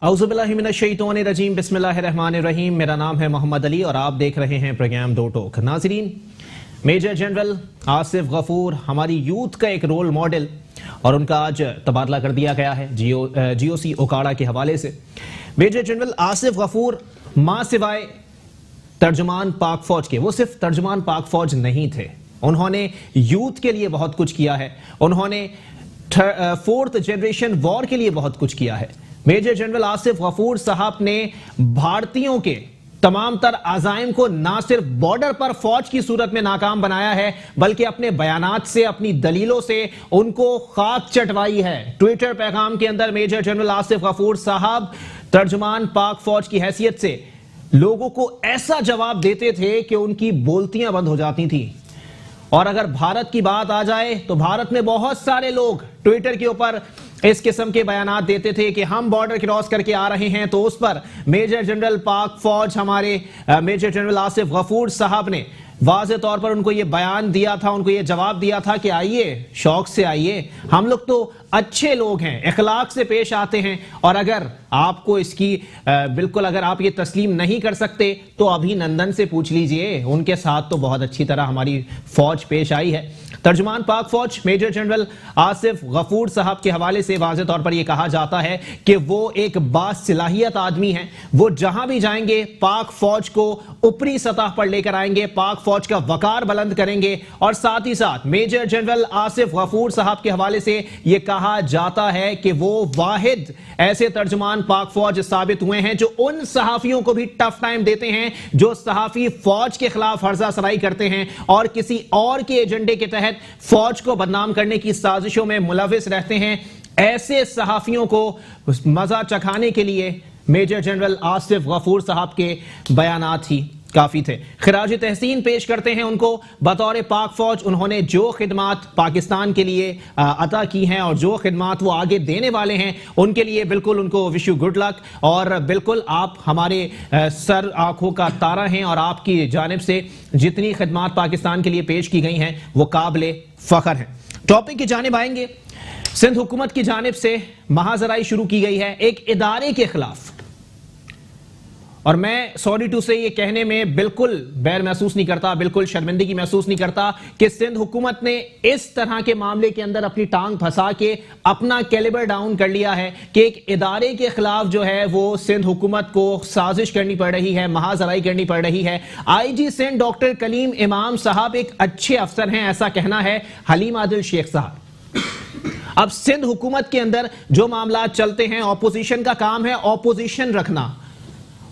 औज़ुबिल्लाहिमिनश्शैतानिर्रजीम बिस्मिल्लाहिर्रहमानिर्रहीम। मेरा नाम है मोहम्मद अली और आप देख रहे हैं प्रोग्राम दो टोक। नाज़रीन, मेजर जनरल आसिफ गफूर हमारी यूथ का एक रोल मॉडल और उनका आज तबादला कर दिया गया है जीओसी ओकाड़ा के हवाले से। मेजर जनरल आसिफ गफूर मां सिवाय तर्जुमान पाक फौज के, वो सिर्फ तर्जुमान पाक फौज नहीं थे, उन्होंने यूथ के लिए बहुत कुछ किया है, उन्होंने फोर्थ जनरेशन वॉर के लिए बहुत कुछ किया है। मेजर जनरल आसिफ गफूर साहब ने भारतीयों के तमाम तर अज़ाइम को ना सिर्फ बॉर्डर पर फौज की सूरत में नाकाम बनाया है, बल्कि अपने बयानात से, अपनी दलीलों से उनको खाक चटवाई है। ट्विटर पैगाम के अंदर मेजर जनरल आसिफ गफूर साहब तर्जुमान पाक फौज की हैसियत से लोगों को ऐसा जवाब देते थे कि उनकी बोलतियां बंद हो जाती थी। और अगर भारत की बात आ जाए तो भारत में बहुत सारे लोग ट्विटर के ऊपर इस किस्म के बयानात देते थे कि हम बॉर्डर क्रॉस करके आ रहे हैं, तो उस पर मेजर जनरल पाक फौज हमारे मेजर जनरल आसिफ गफूर साहब ने वाज़े तौर पर उनको ये बयान दिया था, उनको ये जवाब दिया था कि आइए, शौक से आइए, हम लोग तो अच्छे लोग हैं, इखलाक से पेश आते हैं, और अगर आपको इसकी बिल्कुल अगर आप ये तस्लीम नहीं कर सकते तो अभिनंदन से पूछ लीजिए, उनके साथ तो बहुत अच्छी तरह हमारी फौज पेश आई है। तर्जुमान पाक फौज मेजर जनरल आसिफ गफूर साहब के हवाले से वाज़े तौर पर यह कहा जाता है कि वो एक बासलाहियत आदमी हैं, वो जहां भी जाएंगे पाक फौज को ऊपरी सतह पर लेकर आएंगे, पाक फौज का वकार बुलंद करेंगे। और साथ ही साथ मेजर जनरल आसिफ गफूर साहब के हवाले से यह कहा जाता है कि वो वाहिद ऐसे तर्जुमान पाक फौज साबित हुए हैं जो उन सहाफियों को भी टफ टाइम देते हैं जो सहाफी फौज के खिलाफ हर्जा सराई करते हैं और किसी और के एजेंडे के तहत फौज को बदनाम करने की साजिशों में मुलविस रहते हैं। ऐसे सहाफियों को मजा चखाने के लिए मेजर जनरल आसिफ गफूर साहब के बयानात ही काफी थे। खिराज तहसीन पेश करते हैं उनको बतौर पाक फौज, उन्होंने जो खिदमात पाकिस्तान के लिए अता की हैं और जो खिदमात वो आगे देने वाले हैं, उनके लिए बिल्कुल उनको विश यू गुड लक। और बिल्कुल आप हमारे सर आंखों का तारा हैं और आपकी जानिब से जितनी खिदमात पाकिस्तान के लिए पेश की गई हैं वो काबिल फख्र हैं। टॉपिक की जानिब आएंगे। सिंध हुकूमत की जानिब से महाजराई शुरू की गई है एक इदारे के खिलाफ, और मैं सॉरी टू से ये कहने में बिल्कुल बैर महसूस नहीं करता, बिल्कुल शर्मिंदगी महसूस नहीं करता कि सिंध हुकूमत ने इस तरह के मामले के अंदर अपनी टांग फंसा के अपना कैलिबर डाउन कर लिया है कि एक इदारे के खिलाफ जो है वो सिंध हुकूमत को साजिश करनी पड़ रही है, महाजराई करनी पड़ रही है। आईजी सिंध डॉक्टर कलीम इमाम साहब एक अच्छे अफसर हैं, ऐसा कहना है हलीम आदिल शेख साहब। अब सिंध हुकूमत के अंदर जो मामला चलते हैं, ऑपोजिशन का काम है ऑपोजिशन रखना,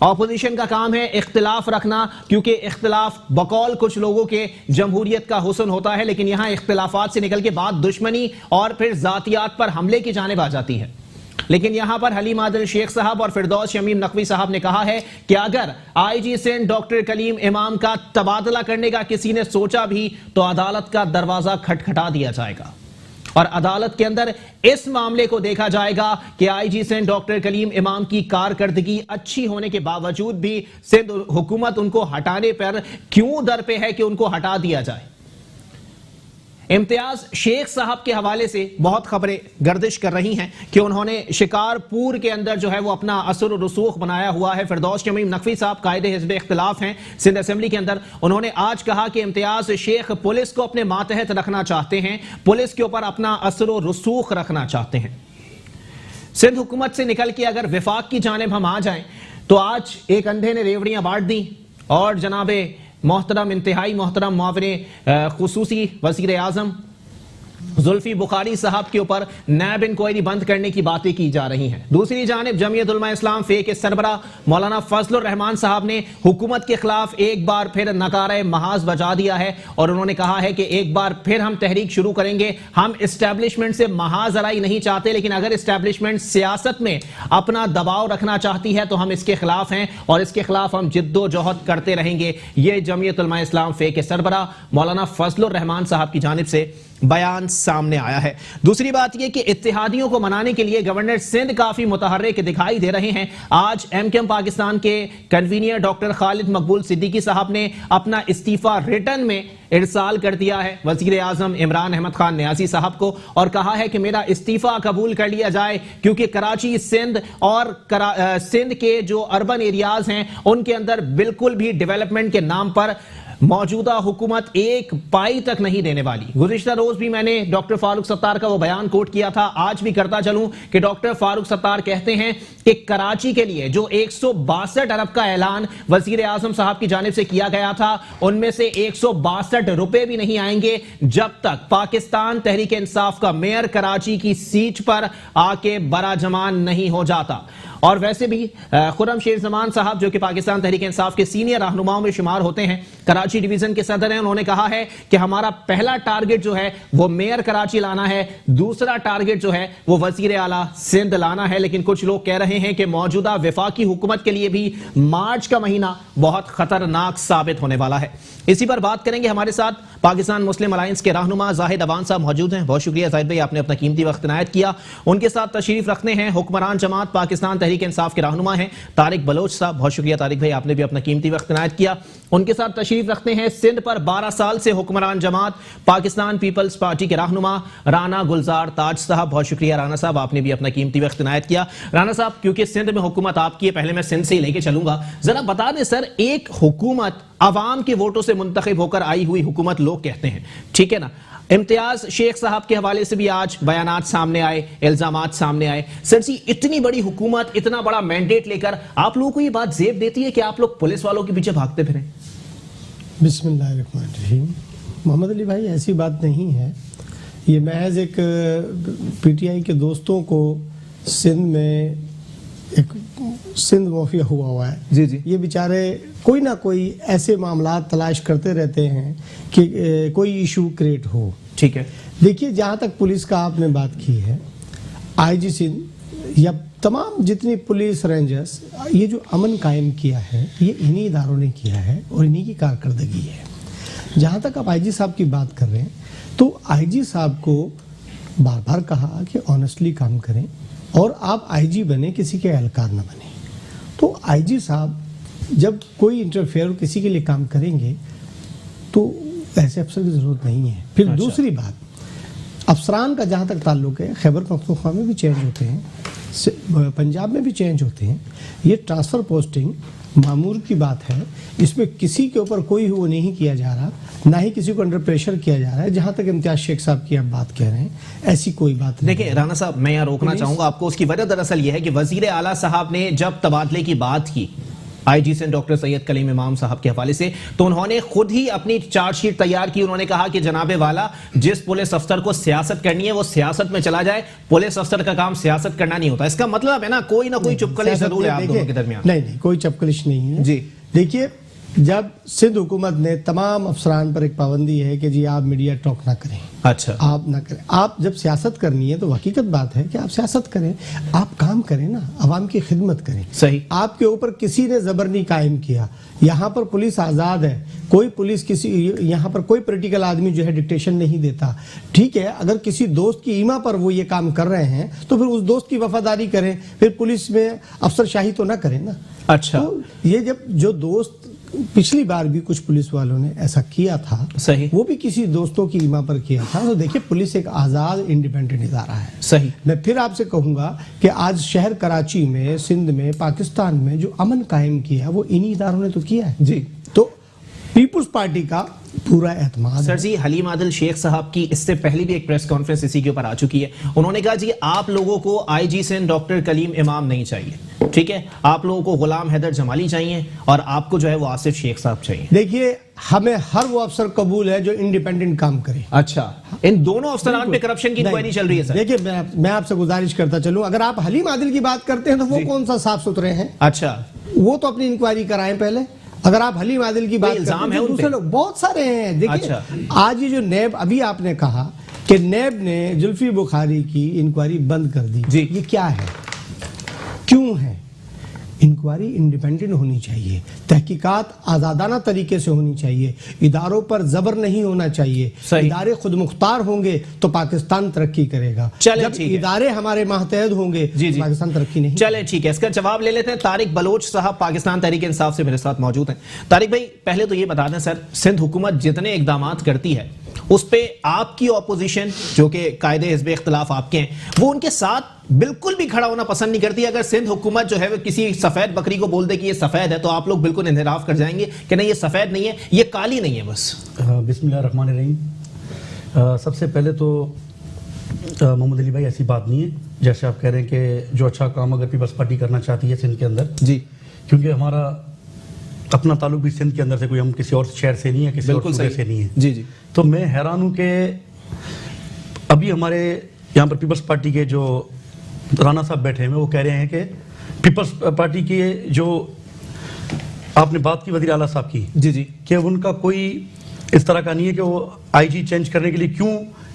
ऑपोजिशन का काम है इख्तिलाफ रखना, क्योंकि इख्तिलाफ बकौल कुछ लोगों के जमहूरियत का हुस्न होता है, लेकिन यहां इख्तिलाफात से निकल के बात दुश्मनी और फिर जातियात पर हमले की जानिब आ जाती है। लेकिन यहां पर हलीम आदिल शेख साहब और फिरदौस शमीम नकवी साहब ने कहा है कि अगर आईजी सिंध डॉक्टर कलीम इमाम का तबादला करने का किसी ने सोचा भी तो अदालत का दरवाजा खटखटा दिया जाएगा और अदालत के अंदर इस मामले को देखा जाएगा कि आईजी सिंध डॉक्टर कलीम इमाम की कारकर्दगी अच्छी होने के बावजूद भी सिंध हुकूमत उनको हटाने पर क्यों दर पे है कि उनको हटा दिया जाए। इम्तियाज शेख साहब के हवाले से बहुत खबरें गर्दिश कर रही हैं कि उन्होंने शिकारपुर के अंदर जो है वो अपना असर और रसूख बनाया हुआ है। फिरदौस शमीम नकवी साहब कायदे हिज़्ब इख्तिलाफ हैं सिंध असेंबली के अंदर, उन्होंने आज कहा कि इम्तियाज शेख पुलिस को अपने मातहत रखना चाहते हैं, पुलिस के ऊपर अपना असर और रसूख रखना चाहते हैं। सिंध हुकूमत से निकल के अगर विफाक की जानिब हम आ जाएं तो आज एक अंधे ने रेवड़ियां बांट दी और जनाबे मोहतरम इंतहाई मोहतरम मुआविन खुसूसी वज़ीर आज़म जुल्फी बुखारी साहब के ऊपर नैब इंक्वायरी बंद करने की बातें की जा रही हैं। दूसरी जानिब जमीयत उलमा इस्लाम फे के सरबरा मौलाना फजलुर रहमान साहब ने हुकूमत के खिलाफ एक बार फिर नकारा महाज बजा दिया है और उन्होंने कहा है कि एक बार फिर हम तहरीक शुरू करेंगे। हम इस्टेब्लिशमेंट से महाजराई नहीं चाहते, लेकिन अगर इस्टेब्लिशमेंट सियासत में अपना दबाव रखना चाहती है तो हम इसके खिलाफ हैं और इसके खिलाफ हम जिद्दोजहद करते रहेंगे। ये जमीयत उलमा इस्लाम फे के सरबरा मौलाना फजलुर रहमान साहब की जानिब से बयान सामने आया है। दूसरी बात यह कि इत्तेहादियों को मनाने के लिए गवर्नर सिंध काफी मुतहर्रिक दिखाई दे रहे हैं। आज एमकेएम पाकिस्तान के कन्वीनर डॉक्टर खालिद मकबूल सिद्दीकी साहब ने अपना इस्तीफा रिटर्न में इरसाल कर दिया है वजीर आजम इमरान अहमद खान न्यासी साहब को और कहा है कि मेरा इस्तीफा कबूल कर लिया जाए, क्योंकि कराची, सिंध और सिंध के जो अर्बन एरियाज हैं उनके अंदर बिल्कुल भी डेवलपमेंट के नाम पर मौजूदा हुकूमत एक पाई तक नहीं देने वाली। गुज़िश्ता रोज भी मैंने डॉक्टर फारूक सत्तार का वो बयान कोट किया था, आज भी करता चलूं कि डॉक्टर फारूक सत्तार कहते हैं कि कराची के लिए जो 162 अरब का ऐलान वजीर आजम साहब की जानिब से किया गया था, उनमें से 162 रुपए भी नहीं आएंगे जब तक पाकिस्तान तहरीक इंसाफ का मेयर कराची की सीट पर आके बराजमान नहीं हो जाता। और वैसे भी खुर्रम शेर जमान साहब जो कि पाकिस्तान तहरीक इंसाफ के सीनियर रहनुमाओं में शुमार होते हैं, कराची डिवीजन के सदर हैं, उन्होंने कहा है कि हमारा पहला टारगेट जो है वो मेयर कराची लाना है, दूसरा टारगेट जो है वो वजीर आला सिंध लाना है। लेकिन कुछ लोग कह रहे हैं कि मौजूदा वफाकी हुकूमत के लिए भी मार्च का महीना बहुत खतरनाक साबित होने वाला है। इसी पर बात करेंगे। हमारे साथ पाकिस्तान मुस्लिम अलायंस के रहनुमा जाहिद अवान साहब मौजूद हैं। बहुत शुक्रिया जाहिद भाई, आपने अपना कीमती वक्त इनायत किया। उनके साथ तशरीफ रखते हैं हुक्मरान जमात पाकिस्तान तहरीक इंसाफ के रहनुमा हैं तारिक बलोच साहब। बहुत शुक्रिया तारिक भाई, आपने भी अपना कीमती वक्त इनायत किया। उनके साथ तशरीफ रखते हैं सिंध पर 12 साल से हुक्मरान जमात पाकिस्तान पीपल्स पार्टी के रहनुमा राना गुलजार ताज साहब। बहुत शुक्रिया राना साहब, आपने भी अपना कीमती वक्त इनायत किया। राना साहब, क्योंकि सिंध में हुकूमत आपकी है, पहले मैं सिंध से ही लेके चलूंगा, जरा बता दें सर, एक हुकूमत अवाम के वोटों से मुंतखब होकर आई हुई हुकूमत लोग कहते हैं, ठीक है ना। इम्तियाज शेख साहब के हवाले से भी आज बयानात सामने आए, इल्जामात सामने आए। सर जी, इतनी बड़ी हुकूमत, इतना बड़ा मैंडेट लेकर आप लोगों को ये बात जेब देती है कि आप लोग पुलिस वालों के पीछे भागते फिरें? बिस्मिल्लाहिर्रहमानिर्रहीम। मोहम्मद अली भाई, ऐसी बात नहीं है। ये महज एक पीटीआई के दोस्तों को सिंध में एक सिंध माफिया हुआ है। जी जी, ये बेचारे कोई ना कोई ऐसे मामला तलाश करते रहते हैं कि कोई इशू क्रिएट हो। ठीक है, देखिए, जहाँ तक पुलिस का आपने बात की है, आईजी सिंध या तमाम जितनी पुलिस रेंजर्स, ये जो अमन कायम किया है ये इन्हीं इदारों ने किया है और इन्हीं की कारकर्दगी है। जहाँ तक आप आईजी साहब की बात कर रहे हैं, तो आईजी साहब को बार बार कहा कि ऑनेस्टली काम करें और आप आईजी बने, किसी के एहलकार न बने। तो आईजी साहब जब कोई इंटरफेयर किसी के लिए काम करेंगे तो ऐसे अफसर की ज़रूरत नहीं है। फिर अच्छा। दूसरी बात, अफसरान का जहाँ तक ताल्लुक है, खैबर पख्तूनख्वा में भी चेंज होते हैं, पंजाब में भी चेंज होते हैं। ये ट्रांसफ़र पोस्टिंग मामूर की बात है, इसमें किसी के ऊपर कोई वो नहीं किया जा रहा, ना ही किसी को अंडर प्रेशर किया जा रहा है। जहां तक इम्तियाज शेख साहब की आप बात कह रहे हैं, ऐसी कोई बात नहीं। देखिए राना साहब, मैं यहाँ रोकना चाहूंगा आपको। उसकी वजह दरअसल यह है कि वजीर आला साहब ने जब तबादले की बात की आईजी से डॉक्टर सैयद कलीम इमाम साहब के हवाले से, तो उन्होंने खुद ही अपनी चार्जशीट तैयार की। उन्होंने कहा कि जनाबे वाला, जिस पुलिस अफसर को सियासत करनी है वो सियासत में चला जाए, पुलिस अफसर का काम सियासत करना नहीं होता। इसका मतलब है ना, कोई ना कोई चुपकलिश जरूर है आप दोनों के दरमियान। नहीं, कोई चुपकलिश नहीं है जी। देखिए, जब सिंध हुकूमत ने तमाम अफसरान पर एक पाबंदी है कि जी आप मीडिया टॉक ना करें, अच्छा, आप ना करें। आप जब सियासत करनी है तो हकीकत बात है कि आप सियासत करें, आप काम करें ना, अवाम की खिदमत करें। सही। आपके ऊपर किसी ने जबर नहीं कायम किया। यहाँ पर पुलिस आज़ाद है, कोई पुलिस किसी, यहाँ पर कोई पॉलिटिकल आदमी जो है डिक्टेशन नहीं देता। ठीक है, अगर किसी दोस्त की ईमा पर वो ये काम कर रहे हैं तो फिर उस दोस्त की वफादारी करें, फिर पुलिस में अफसरशाही तो ना करें ना। अच्छा, तो ये जब जो दोस्त, पिछली बार भी कुछ पुलिस वालों ने ऐसा किया था, सही, वो भी किसी दोस्तों की ईमा पर किया था। तो देखिए, पुलिस एक आज़ाद इंडिपेंडेंट इदारा है। सही। मैं फिर आपसे कहूंगा कि आज शहर कराची में, सिंध में, पाकिस्तान में जो अमन कायम किया वो इन्हीं इदारों ने तो किया है। जी। तो पीपुल्स पार्टी का पूरा एतमाद। सर जी, हलीम आदिल शेख साहब की इससे पहले भी एक प्रेस कॉन्फ्रेंस इसी के ऊपर आ चुकी है। उन्होंने कहा जी आप लोगों को आईजी सिंध डॉक्टर कलीम इमाम नहीं चाहिए, ठीक है, आप लोगों को गुलाम हैदर जमाली चाहिए और आपको जो है वो आसिफ शेख साहब चाहिए। देखिए, हमें हर वो अफसर कबूल है जो इंडिपेंडेंट काम करे। अच्छा, इन दोनों अफसरान पे करप्शन की इंक्वायरी चल रही है सर? देखिए, मैं आपसे गुजारिश करता चलूं, अगर आप हलीम आदिल की बात करते हैं तो वो कौन सा साफ सुथरे हैं? अच्छा, वो तो अपनी इंक्वायरी कराएं पहले। अगर आप हलीम आदिल की बात करते हैं, दूसरे लोग बहुत सारे हैं। देखिए, अच्छा। आज ये जो नैब, अभी आपने कहा कि नैब ने जुल्फी बुखारी की इंक्वायरी बंद कर दी, जी, ये क्या है, क्यों है? इंक्वायरी इंक्वायरी इंडिपेंडेंट होनी चाहिए, तहकीकात आजादाना तरीके से होनी चाहिए, इदारों पर जबर नहीं होना चाहिए। इदारे खुद मुख्तार होंगे तो पाकिस्तान तरक्की करेगा। जब इदारे हमारे मातहत होंगे तो पाकिस्तान तरक्की नहीं। चले ठीक है, इसका जवाब ले लेते हैं। तारिक बलोच साहब पाकिस्तान तहरीक इंसाफ से मेरे साथ मौजूद हैं। तारिक भाई, पहले तो ये बता दें सर, सिंध हुकूमत जितने इकदाम करती है उस पे आपकी ऑपोजिशन, जो कि कायदे हिज़्ब इख्तिलाफ आपके हैं, वो उनके साथ बिल्कुल भी खड़ा होना पसंद नहीं करती। अगर सिंध हुकूमत जो है वो किसी सफेद बकरी को बोल दे कि ये सफेद है तो आप लोग बिल्कुल इंहिराफ कर जाएंगे कि नहीं, ये सफेद नहीं है, ये काली नहीं है बस। बिस्मिल्लाहिर्रहमानिर्रहीम। सबसे पहले तो मोहम्मद अली भाई, ऐसी बात नहीं है जैसे आप कह रहे हैं कि जो अच्छा काम अगर पीपल्स पार्टी करना चाहती है सिंध के अंदर जी, क्योंकि हमारा अपना ताल्लुक भी सिंध के अंदर से, कोई हम किसी और शहर से नहीं है, किसी और सूबे से नहीं है जी जी। तो मैं हैरान हूं कि अभी हमारे यहाँ पर पीपल्स पार्टी के जो राना साहब बैठे हैं वो कह रहे हैं कि पीपल्स पार्टी की जो आपने बात की वज़ीर आला साहब की जी जी, कि उनका कोई इस तरह का नहीं है कि वो आईजी चेंज करने के लिए क्यों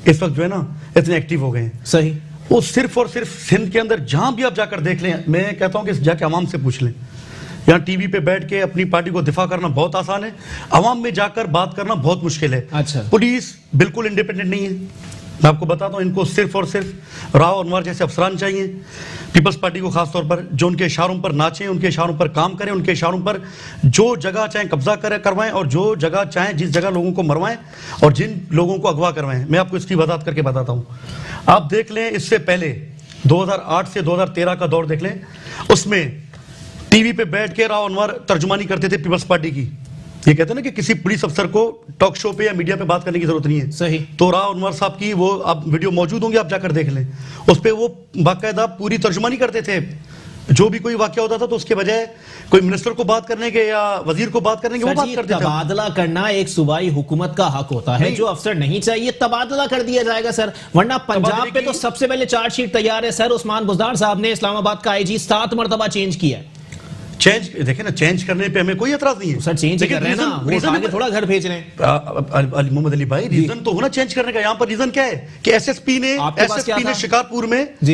इस वक्त जो है ना इतने एक्टिव हो गए हैं। सही, वो सिर्फ और सिर्फ सिंध के अंदर जहां भी आप जाकर देख लें, मैं कहता हूं कि जाके आवाम से पूछ लें। यहाँ टीवी पे बैठ के अपनी पार्टी को दिफा करना बहुत आसान है, अवाम में जाकर बात करना बहुत मुश्किल है। अच्छा, पुलिस बिल्कुल इंडिपेंडेंट नहीं है। मैं आपको बताता हूँ, इनको सिर्फ और सिर्फ राव अनवर जैसे अफसरान चाहिए पीपल्स पार्टी को, खासतौर पर जो उनके इशारों पर नाचें, उनके इशारों पर काम करें, उनके इशारों पर जो जगह चाहें कब्जा करवाएं और जो जगह चाहें जिस जगह लोगों को मरवाएं और जिन लोगों को अगवा करवाएं। मैं आपको इसकी वजाहत करके बताता हूँ। आप देख लें, इससे पहले 2008 से 2013 का दौर देख लें, उसमें टीवी पे बैठ के राव अनवर तर्जुमानी करते थे पीपल्स पार्टी की। ये कहते हैं ना कि किसी पुलिस अफसर को टॉक शो पे या मीडिया पे बात करने की जरूरत नहीं है। सही, तो राव अनवर साहब की वो आप वीडियो मौजूद होंगे, आप जाकर देख लें, उस पे वो बाकायदा पूरी तर्जुमानी करते थे। जो भी कोई वाकया होता था तो उसके बजाय कोई मिनिस्टर को बात करने के या वजीर को बात करने के वो बात करते थे। तबादला करना एक सूबाई हुकूमत का हक होता है, जो अफसर नहीं चाहिए तबादला कर दिया जाएगा सर, वरना पंजाब पे तो सबसे पहले चार्जशीट तैयार है सर। उस्मान बुज़दार साहब ने इस्लामाबाद का आईजी 7 मरतबा चेंज किया है। चेंज देखे ना, चेंज करने पे हमें कोई एतराज नहीं है सर, चेंज कर रहे हैं ना, वो आगे थोड़ा घर भेज रहे हैं। मोहम्मद अली भाई, रीजन तो होना चेंज करने का। यहाँ पर रीजन क्या है कि एसएसपी ने शिकारपुर में जी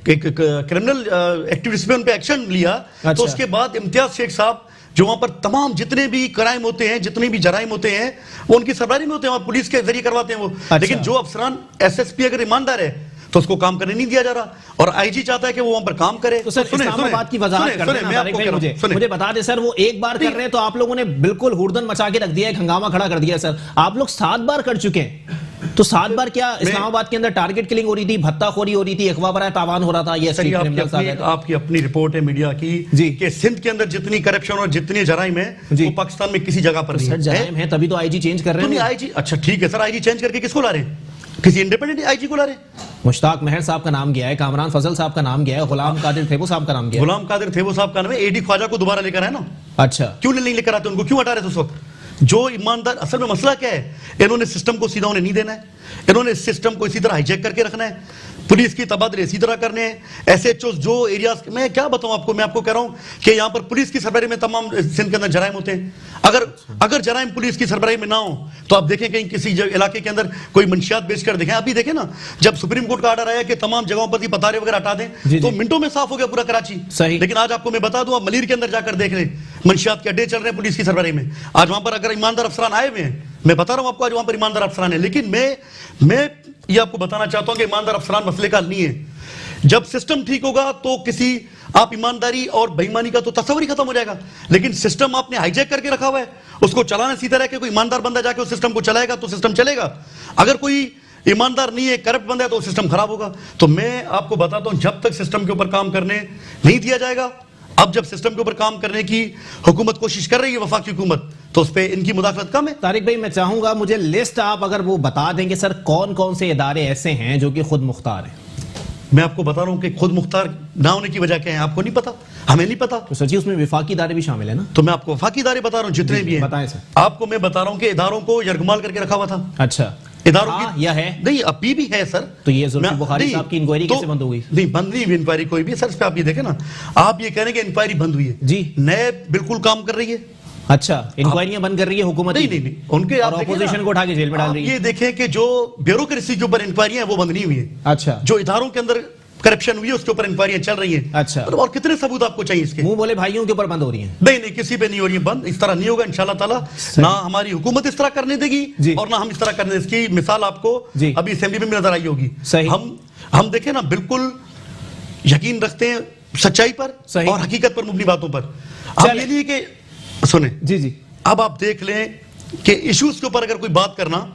एक क्रिमिनल एक्टिविस्ट पे उन पे एक्शन लिया। अच्छा। तो उसके बाद इम्तियाज शेख साहब, जो वहां पर तमाम जितने भी क्राइम होते हैं, जितने भी जराइम होते हैं, वो उनकी सरबराही में होते हैं, पुलिस के जरिए करवाते हैं वो। अच्छा। लेकिन जो अफसरान एसएसपी अगर ईमानदार है तो उसको काम करने नहीं दिया जा रहा, और आईजी चाहता है कि वो वहां पर काम करे। तो सर, इस्लामाबाद की वजाहत करते हैं, मुझे बता दे सर, वो एक बार कर रहे हैं तो आप लोगों ने बिल्कुल हुड़दंग मचा के रख दिया है, हंगामा खड़ा कर दिया सर। आप लोग 7 बार कर चुके हैं, तो 7 बार क्या इस्लामाबाद के अंदर टारगेट किलिंग हो रही थी, भत्ताखोरी हो रही थी, अगवा बराए तावान हो रहा था? ये आपकी अपनी रिपोर्ट है मीडिया की जी कि सिंध के अंदर जितनी करप्शन और जितनी जराइम है वो पाकिस्तान में किसी जगह पर नहीं है। तभी तो आईजी चेंज कर रहे हैं। आईजी, अच्छा ठीक है सर, आईजी चेंज करके किसको ला रहे हैं? किसी इंडिपेंडेंट आईजी को ला रहे हैं। मुश्ताक महर साहब का नाम गया है, कामरान फजल साहब का नाम गया है, गुलाम कादिर थेबो साहब का नाम गया है। गुलाम कादिर थेबो साहब का नाम है, एडी ख्वाजा को दोबारा लेकर आए ना। अच्छा, क्यों नहीं लेकर आते? उनको क्यों हटा रहे थे उस वक्त? जो ईमानदार, असल में मसला क्या है, इन्होंने सिस्टम को सीधा उन्हें नहीं देना है, इन्होंने सिस्टम को इसी तरह हाईजैक करके रखना है, पुलिस की तबादले इसी तरह करने हैं। एसएचओ जो एरियाज, मैं क्या बताऊं आपको, मैं आपको कह रहा हूं कि यहां पर पुलिस की सरबराही में तमाम सिंध के अंदर जराइम होते हैं। अगर जराइम पुलिस की सरबराही में ना हो तो आप देखें कहीं किसी इलाके के अंदर कोई मंशियात बेचकर देखें। अभी देखें ना, जब सुप्रीम कोर्ट का ऑर्डर आया कि तमाम जगहों पर पतारे वगैरह हटा दें तो मिनटों में साफ हो गया पूरा कराची। सही, लेकिन आज आपको मैं बता दूं, आप मलीर के अंदर जाकर देख लें, मंशियात के अड्डे चल रहे हैं पुलिस की सरबराही में। आज वहां पर अगर ईमानदार अफसरान आए हुए हैं, मैं बता रहा हूं आपको, आज वहां पर ईमानदार अफसरान है, लेकिन मैं ये आपको बताना चाहता हूं कि ईमानदार अफसरान मसले का नहीं है। जब सिस्टम ठीक होगा तो किसी आप ईमानदारी और बेईमानी का तो तस्वर ही खत्म हो जाएगा। लेकिन सिस्टम आपने हाईजैक करके रखा हुआ है, उसको चलाना सीधा रह के कोई ईमानदार बंदा जाके उस सिस्टम को चलाएगा तो सिस्टम चलेगा। अगर कोई ईमानदार नहीं है, करप्ट बंदा है, तो सिस्टम खराब होगा। तो मैं आपको बताता हूं, जब तक सिस्टम के ऊपर काम करने नहीं दिया जाएगा, अब जब सिस्टम के ऊपर काम करने की हुकूमत कोशिश कर रही है, वफाकी हुकूमत, तो उस पर इनकी मुदाखलत कम है। तारिक भाई, मैं चाहूंगा मुझे लिस्ट आप अगर वो बता देंगे सर, कौन कौन से इदारे ऐसे हैं जो कि खुद मुख्तार हैं? मैं आपको बता रहा हूं कि खुद मुख्तार ना होने की वजह क्या है, आपको नहीं पता, हमें नहीं पता। तो सच्ची उसमें विफाकी इदारे भी शामिल है ना? तो मैं आपको वफाकी इदारे बता रहा हूं जितने भी हैं। बताएं सर। आपको मैं बता रहा हूं कि इदारों को यरगमाल करके रखा हुआ था। अच्छा, इदारों की यह है नहीं, अभी भी है सर। तो ये जुल्फिकार बुखारी साहब की इंक्वायरी कैसे बंद हो गई? नहीं, बंद नहीं हुई इंक्वायरी कोई भी सर। इस पे आप ये देखें ना, आप ये कह रहे हैं कि इंक्वायरी बंद हुई है जी, नैब बिल्कुल काम कर रही है। अच्छा, इंक्वायरियां बंद कर रही है हुकूमत? नहीं, उनके और ऑपोजिशन को उठा के जेल में डाल रही है। ये देखें कि जो ब्यूरोक्रेसी के ऊपर इंक्वायरी है वो बंद नहीं हुई है। अच्छा, जो इदारों के अंदर करप्शन हुई है उसके ऊपर इंक्वायरियां चल रही हैं। अच्छा। और कितने सबूत आपको चाहिए इसके? मुंह बोले भाइयों के ऊपर बंद हो रही हैं? नहीं, किसी पे नहीं हो रही है बंद, इस तरह नहीं होगा इंशाल्लाह ताला। ना हमारी हुकूमत इस तरह करने देगी और ना हम इस तरह करने। इसकी मिसाल आपको अभी असेंबली में नजर आई होगी। हम देखें ना, बिल्कुल यकीन रखते हैं सच्चाई पर और हकीकत पर मुबनी बातों पर। अब ये नहीं कि सुने जी, अब आप देख लें कि इश्यूज के ऊपर अगर कोई बात करना,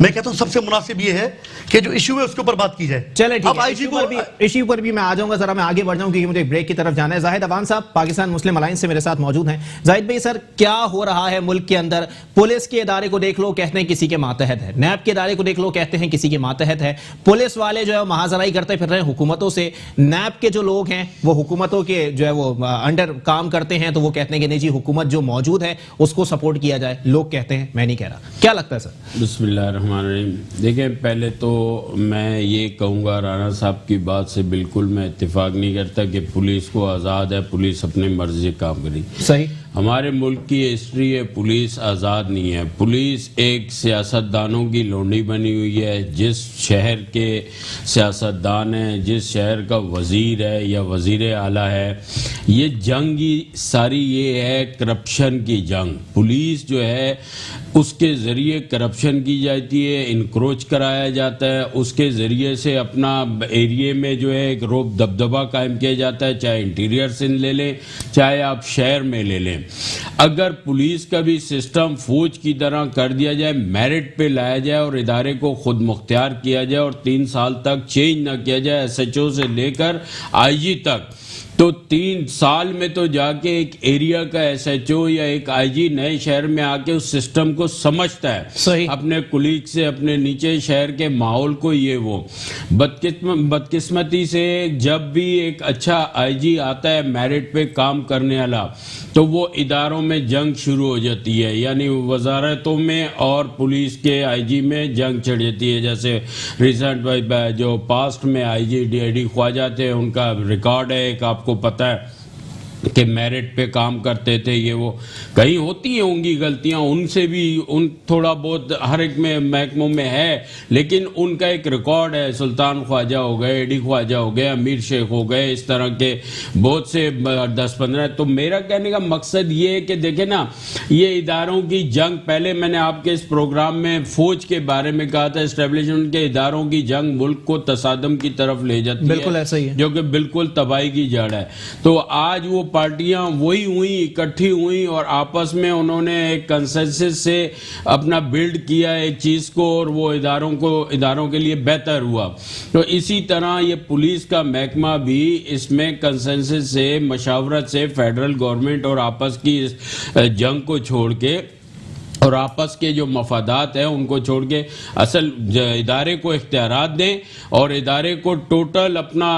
मैं कहता हूं सबसे मुनासिब ये है कि जो इशू है उसके ऊपर बात की जाए। चले ठीक है, इशू पर भी मैं आ जाऊंगा, जरा मैं आगे बढ़ जाऊं क्योंकि मुझे ब्रेक की तरफ जाना है। जाहिद अवान साहब पाकिस्तान मुस्लिम अलायंस से मेरे साथ मौजूद हैं। जाहिद भाई सर, क्या हो रहा है मुल्क के अंदर? पुलिस के इदारे को देख लो, कहते हैं किसी के मातहत है। नैब के इदारे को देख लो, कहते हैं किसी के मातहत है। पुलिस वाले जो है महाजराई करते फिर रहे हैं हुकूमतों से। नैब के जो लोग हैं वो हुकूमतों के जो है वो अंडर काम करते हैं, तो वो कहते हैं कि नहीं जी हुकूमत जो मौजूद है उसको सपोर्ट किया जाए। लोग कहते हैं, मैं नहीं कह रहा। क्या लगता है सर? बिस्मिल्लाहिर्रहमानिर्रहीम। देखिए, पहले तो मैं ये कहूँगा, राना साहब की बात से बिल्कुल मैं इत्तेफाक नहीं करता कि पुलिस को आज़ाद है, पुलिस अपनी मर्जी से काम करेगी। सही। हमारे मुल्क की हिस्ट्री है, पुलिस आज़ाद नहीं है। पुलिस एक सियासतदानों की लोंडी बनी हुई है। जिस शहर के सियासतदान हैं, जिस शहर का वज़ीर है या वज़ीर आला है, ये जंग ही सारी ये है करप्शन की जंग। पुलिस जो है उसके ज़रिए करप्शन की जाती है, इनक्रोच कराया जाता है, उसके ज़रिए से अपना एरिए में जो है एक रोब दबदबा कायम किया जाता है, चाहे इंटीरियर से ले लें चाहे आप शहर में ले लें। अगर पुलिस का भी सिस्टम फौज की तरह कर दिया जाए, मेरिट पे लाया जाए और इदारे को खुद मुख्तियार किया जाए और 3 साल तक चेंज ना किया जाए SHO से लेकर IG तक, तो 3 साल में तो जाके एक एरिया का SHO या एक IG नए शहर में आके उस सिस्टम को समझता है। सही। अपने कुलीग से, अपने नीचे शहर के माहौल को, ये वो बदकिस्मती से जब भी एक अच्छा IG आता है मेरिट पे काम करने वाला, तो वो इदारों में जंग शुरू हो जाती है, यानी वजारतों में और पुलिस के IG में जंग छिड़ जाती है। जैसे रिसेंट जो पास्ट में IG DID ख्वाजा थे, उनका रिकॉर्ड है एक, आपको पता है कि मेरिट पे काम करते थे, ये वो। कहीं होती होंगी गलतियां, उनसे भी उन थोड़ा बहुत हर एक में महकमों में है, लेकिन उनका एक रिकॉर्ड है। सुल्तान ख्वाजा हो गए, AD ख्वाजा हो गए, अमीर शेख हो गए, इस तरह के बहुत से 10-15। तो मेरा कहने का मकसद ये है कि देखे ना, ये इदारों की जंग, पहले मैंने आपके इस प्रोग्राम में फौज के बारे में कहा था, एस्टेब्लिशमेंट के इदारों की जंग मुल्क को तसादम की तरफ ले जाती है। बिल्कुल ऐसा ही है, जो कि बिल्कुल तबाही की जड़ है। तो आज वो पार्टियां वही हुई, इकट्ठी हुई और आपस में उन्होंने एक कंसेंसस से अपना बिल्ड किया एक चीज को, और वो इदारों के लिए बेहतर हुआ। तो इसी तरह ये पुलिस का महकमा भी इसमें कंसेंसस से, मशावरत से, फेडरल गवर्नमेंट और आपस की इस जंग को छोड़ के और आपस के जो मफादात हैं उनको छोड़ के असल इदारे को इख्तियारात दें, और इदारे को टोटल अपना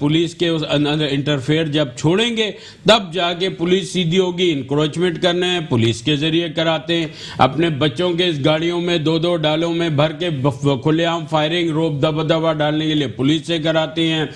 पुलिस के उस अंदर इंटरफेयर जब छोड़ेंगे तब जाके पुलिस सीधी होगी। इंक्रोचमेंट करने हैं पुलिस के जरिए कराते हैं, अपने बच्चों के इस गाड़ियों में 2-2 डालों में भर के खुलेआम फायरिंग, रोब दबदबा डालने के लिए पुलिस से कराते हैं।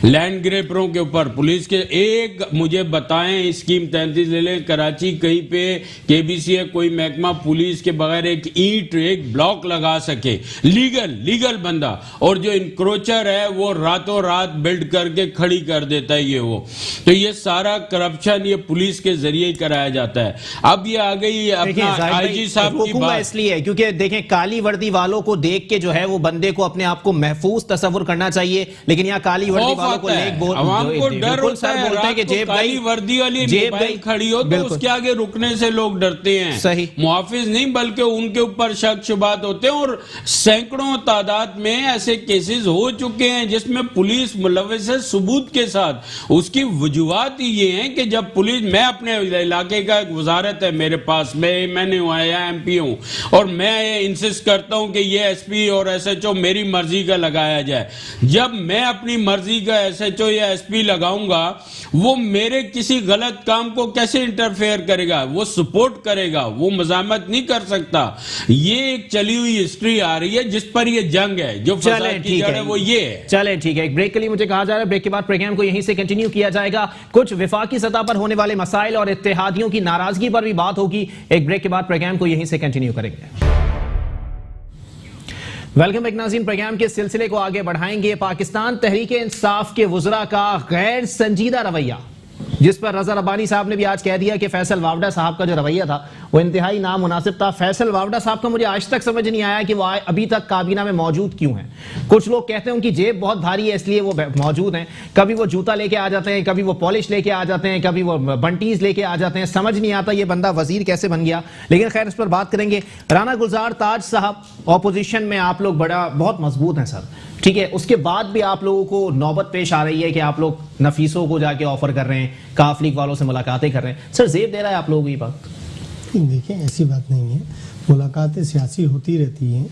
लैंड ग्रेपरों के ऊपर पुलिस के, एक मुझे बताएं स्कीम 33 ले लें, कराची कहीं पे KBC है कोई महकमा पुलिस के बगैर एक ईंट, एक ब्लॉक लगा सके, लीगल बंदा, और जो इंक्रोचर है वो रातों रात बिल्ड करके खड़ी कर देता है ये वो। तो ये सारा करप्शन ये पुलिस के जरिए ही कराया जाता है। अब ये आ गई अपना IG साहब की बात, इसलिए क्योंकि देखें काली वर्दी वालों को देख के जो है वो बंदे को अपने आप को महफूज तस्वुर करना चाहिए, लेकिन यहाँ काली वर्दी वालों को डर होता है कि जेब काली वर्दी वाली मोबाइल खड़ी हो तो उसके आगे रुकने से लोग डरते हैं। सही, मुहाफिज नहीं बल्कि उनके ऊपर शक शुबात होते हैं, और सैकड़ों तादाद में ऐसे केसेस हो चुके हैं जिसमें पुलिस मुलव्वस है सबूत के साथ। उसकी वजूहात ये हैं कि जब पुलिस, मैं अपने इलाके का एक वजारत है मेरे पास, मैंने MP हूं, और मैं इंसिस्ट करता हूं कि ये SP और SHO मेरी मर्जी का लगाया जाए। जब मैं अपनी मर्जी का SHO या SP लगाऊंगा, वो मेरे किसी गलत काम को कैसे इंटरफेयर करेगा? वो सपोर्ट करेगा, वो मजामत नहीं कर सकता। ये एक चली हुई हिस्ट्री आ रही है जिस पर ये जंग है, जो फसाद की जड़ है वो ये है। चले ठीक है, एक ब्रेक के लिए मुझे कहा जा रहा है, ब्रेक के बाद प्रोग्राम को यहीं से कंटिन्यू किया जाएगा। कुछ विफाकी सतह पर होने वाले मसाइल और इत्तेहादियों की नाराजगी पर भी बात होगी। एक ब्रेक के बाद प्रोग्राम को यहीं से कंटिन्यू करेंगे। वेलकम बैक नाज़रीन, प्रोग्राम के सिलसिले को आगे बढ़ाएंगे। पाकिस्तान तहरीक इंसाफ के वुज़रा का गैर संजीदा रवैया, जिस पर रज़ा रब्बानी साहब ने भी आज कह दिया कि फैसल वावडा साहब का जो रवैया था वो इंतहाई नामुनासिब था। फैसल वावडा साहब का मुझे आज तक समझ नहीं आया कि वो अभी तक काबीना में मौजूद क्यों हैं। कुछ लोग कहते हैं उनकी जेब बहुत भारी है इसलिए वो मौजूद हैं। कभी वो जूता लेके आ जाते हैं, कभी वो पॉलिश लेके आ जाते हैं, कभी वो बंटीज लेके आ जाते हैं। समझ नहीं आता ये बंदा वजीर कैसे बन गया, लेकिन खैर इस पर बात करेंगे। राना गुलजार ताज साहब, ऑपोजिशन में आप लोग बहुत मजबूत हैं सर, ठीक है। उसके बाद भी आप लोगों को नौबत पेश आ रही है कि आप लोग नफीसों को जाके ऑफर कर रहे हैं, काफ लीग वालों से मुलाकातें कर रहे हैं। सर जेब दे रहा है आप लोगों को ये बात? देखिए ऐसी बात नहीं है, मुलाकातें सियासी होती रहती हैं।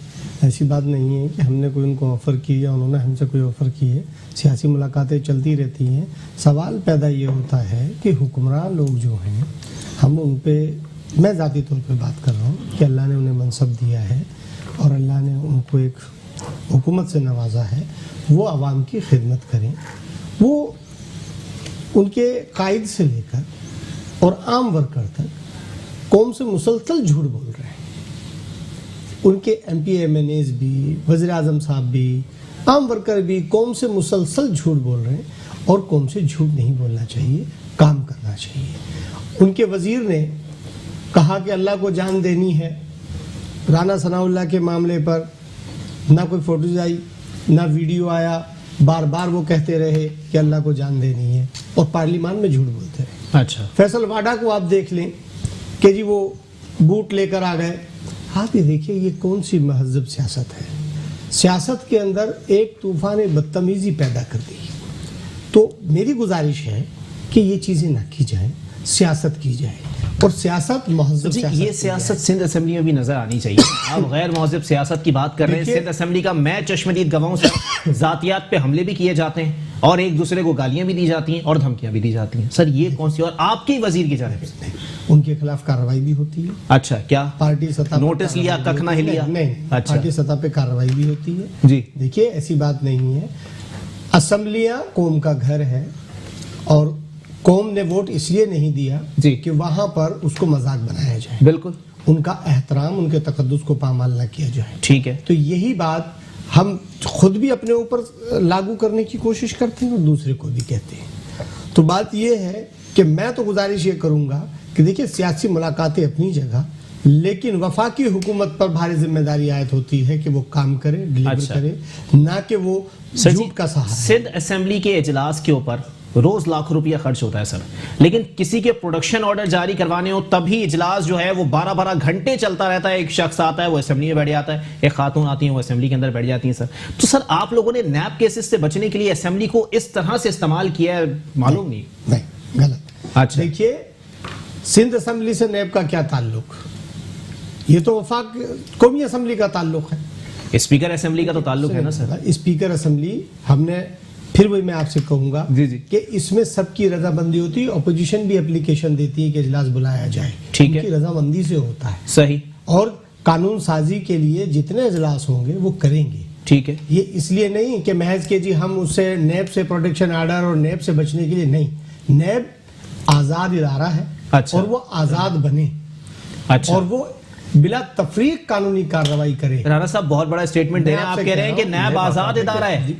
ऐसी बात नहीं है कि हमने कोई उनको ऑफ़र की या उन्होंने हमसे कोई ऑफ़र की है। सियासी मुलाकातें चलती रहती हैं। सवाल पैदा ये होता है कि हुक्मरान लोग जो हैं, हम उन पर, मैं ज़ाती तौर पे बात कर रहा हूँ कि अल्लाह ने उन्हें मनसब दिया है और अल्लाह ने उनको एक हुकूमत से नवाजा है, वो आवाम की खिदमत करें। वो उनके कायद से लेकर और आम वर्कर तक कौम से मुसलसल झूठ बोल रहे हैं। उनके MP MNAs भी, वज़ीर आज़म साहब भी, आम वर्कर भी कौम से मुसलसल झूठ बोल रहे हैं और कौम से झूठ नहीं बोलना चाहिए, काम करना चाहिए। उनके वज़ीर ने कहा कि अल्लाह को जान देनी है। राना सनाउल्लाह के मामले पर ना कोई फोटोज आई, ना वीडियो आया, बार बार वो कहते रहे कि अल्लाह को जान देनी है और पार्लियामान में झूठ बोलते रहे। अच्छा, फैसल वाडा को आप देख लें कि जी वो बूट लेकर आ गए। आप ये देखिए ये कौन सी महज़ब सियासत है। सियासत के अंदर एक तूफान बदतमीज़ी पैदा कर दी। तो मेरी गुजारिश है कि ये चीज़ें ना की जाए, सियासत की जाए और सियासत महज़ब जी, सियासत ये सियासत सिंध असेंबली में भी नजर आनी चाहिए। आप गैर महज़ब सियासत की बात कर रहे हैं। सिंध असेंबली का मैं चश्मदीद गवाहों से जातियात पे हमले भी किए जाते हैं और एक दूसरे को गालियां भी दी जाती हैं और धमकियां भी दी जाती हैं। सर ये कौन सी, और आपके वजीर की जानिब से उनके खिलाफ कार्रवाई भी होती है। अच्छा, क्या पार्टी सतह नोटिस लिया, कख ना हिलिया? नहीं, अच्छा, पार्टी सतह पे कार्रवाई भी होती है। जी देखिए ऐसी बात नहीं है। असेंबलियां कौम का घर है और कौम ने वोट इसलिए नहीं दिया जी कि वहां पर उसको मजाक बनाया जाए। बिल्कुल, उनका एहतराम, उनके तकद्दुस को पामाल न किया जाए। ठीक है। तो यही बात हम खुद भी अपने ऊपर लागू करने की कोशिश करते हैं और दूसरे को भी कहते हैं। तो बात यह है कि मैं तो गुजारिश ये करूंगा कि देखिए सियासी मुलाकातें अपनी जगह, लेकिन वफाकी हुकूमत पर भारी जिम्मेदारी आयत होती है कि वो काम करे, डिलीवर अच्छा, करे, ना कि वो झूठ का सहारा। सिंध असेंबली के इजलास के ऊपर रोज लाख रुपया खर्च होता है सर, लेकिन किसी के प्रोडक्शन ऑर्डर जारी करवाने हो तभी इजलास जो है वो 12-12 घंटे चलता रहता है। एक शख्स आता है वो असेंबली में बैठ जाता है, एक खातून आती है वो असेंबली के अंदर बैठ जाती है। सर तो सर आप लोगों ने नैब केसेस से बचने के लिए असेंबली को इस तरह से इस्तेमाल किया है, मालूम नहीं गलत। अच्छा, देखिए सिंध असेंबली से नैब का क्या ताल्लुक, ये तो वफाक कौमी असेंबली का ताल्लुक है। स्पीकर असेंबली का तो ताल्लुक है ना सर। स्पीकर असेंबली हमने, फिर वही मैं आपसे कहूंगा जी जी कि इसमें सबकी रजामंदी होती है। अपोजिशन भी एप्लीकेशन देती है कि इजलास बुलाया जाए, ठीक है, उनकी रजामंदी से होता है। सही। और कानून साजी के लिए जितने इजलास होंगे वो करेंगे, ठीक है। ये इसलिए नहीं कि महज के जी हम उससे नैब से प्रोटेक्शन आर्डर और नैब से बचने के लिए नहीं। नैब आजाद इदारा है। अच्छा। और वो आजाद बने। अच्छा। और वो बिला तफरीक कानूनी कार्रवाई करे। राणा साहब बहुत बड़ा स्टेटमेंट दे रहे हैं, आप कह रहे हैं कि नैब आजाद इदारा है,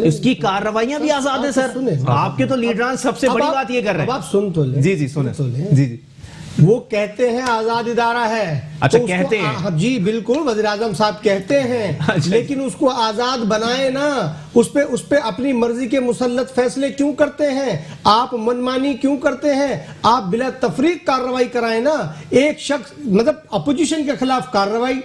इसकी कार्रवाइयां भी आजाद है सर। आपके तो लीडरान सबसे बड़ी बात ये कर रहे हैं। अब आप सुन तो ले। जी जी सुने तो ले। जी जी, वो कहते हैं आजाद इदारा है। अच्छा, तो कहते हैं? जी बिल्कुल, वज़ीर आज़म साहब कहते हैं। अच्छा, लेकिन उसको आजाद बनाए ना, उस पे अपनी मर्जी के मुसल्लत फैसले क्यों करते हैं? आप मनमानी क्यों करते हैं? आप बिला तफरीक कार्रवाई कराए ना। एक शख्स मतलब अपोजिशन के खिलाफ कार्रवाई,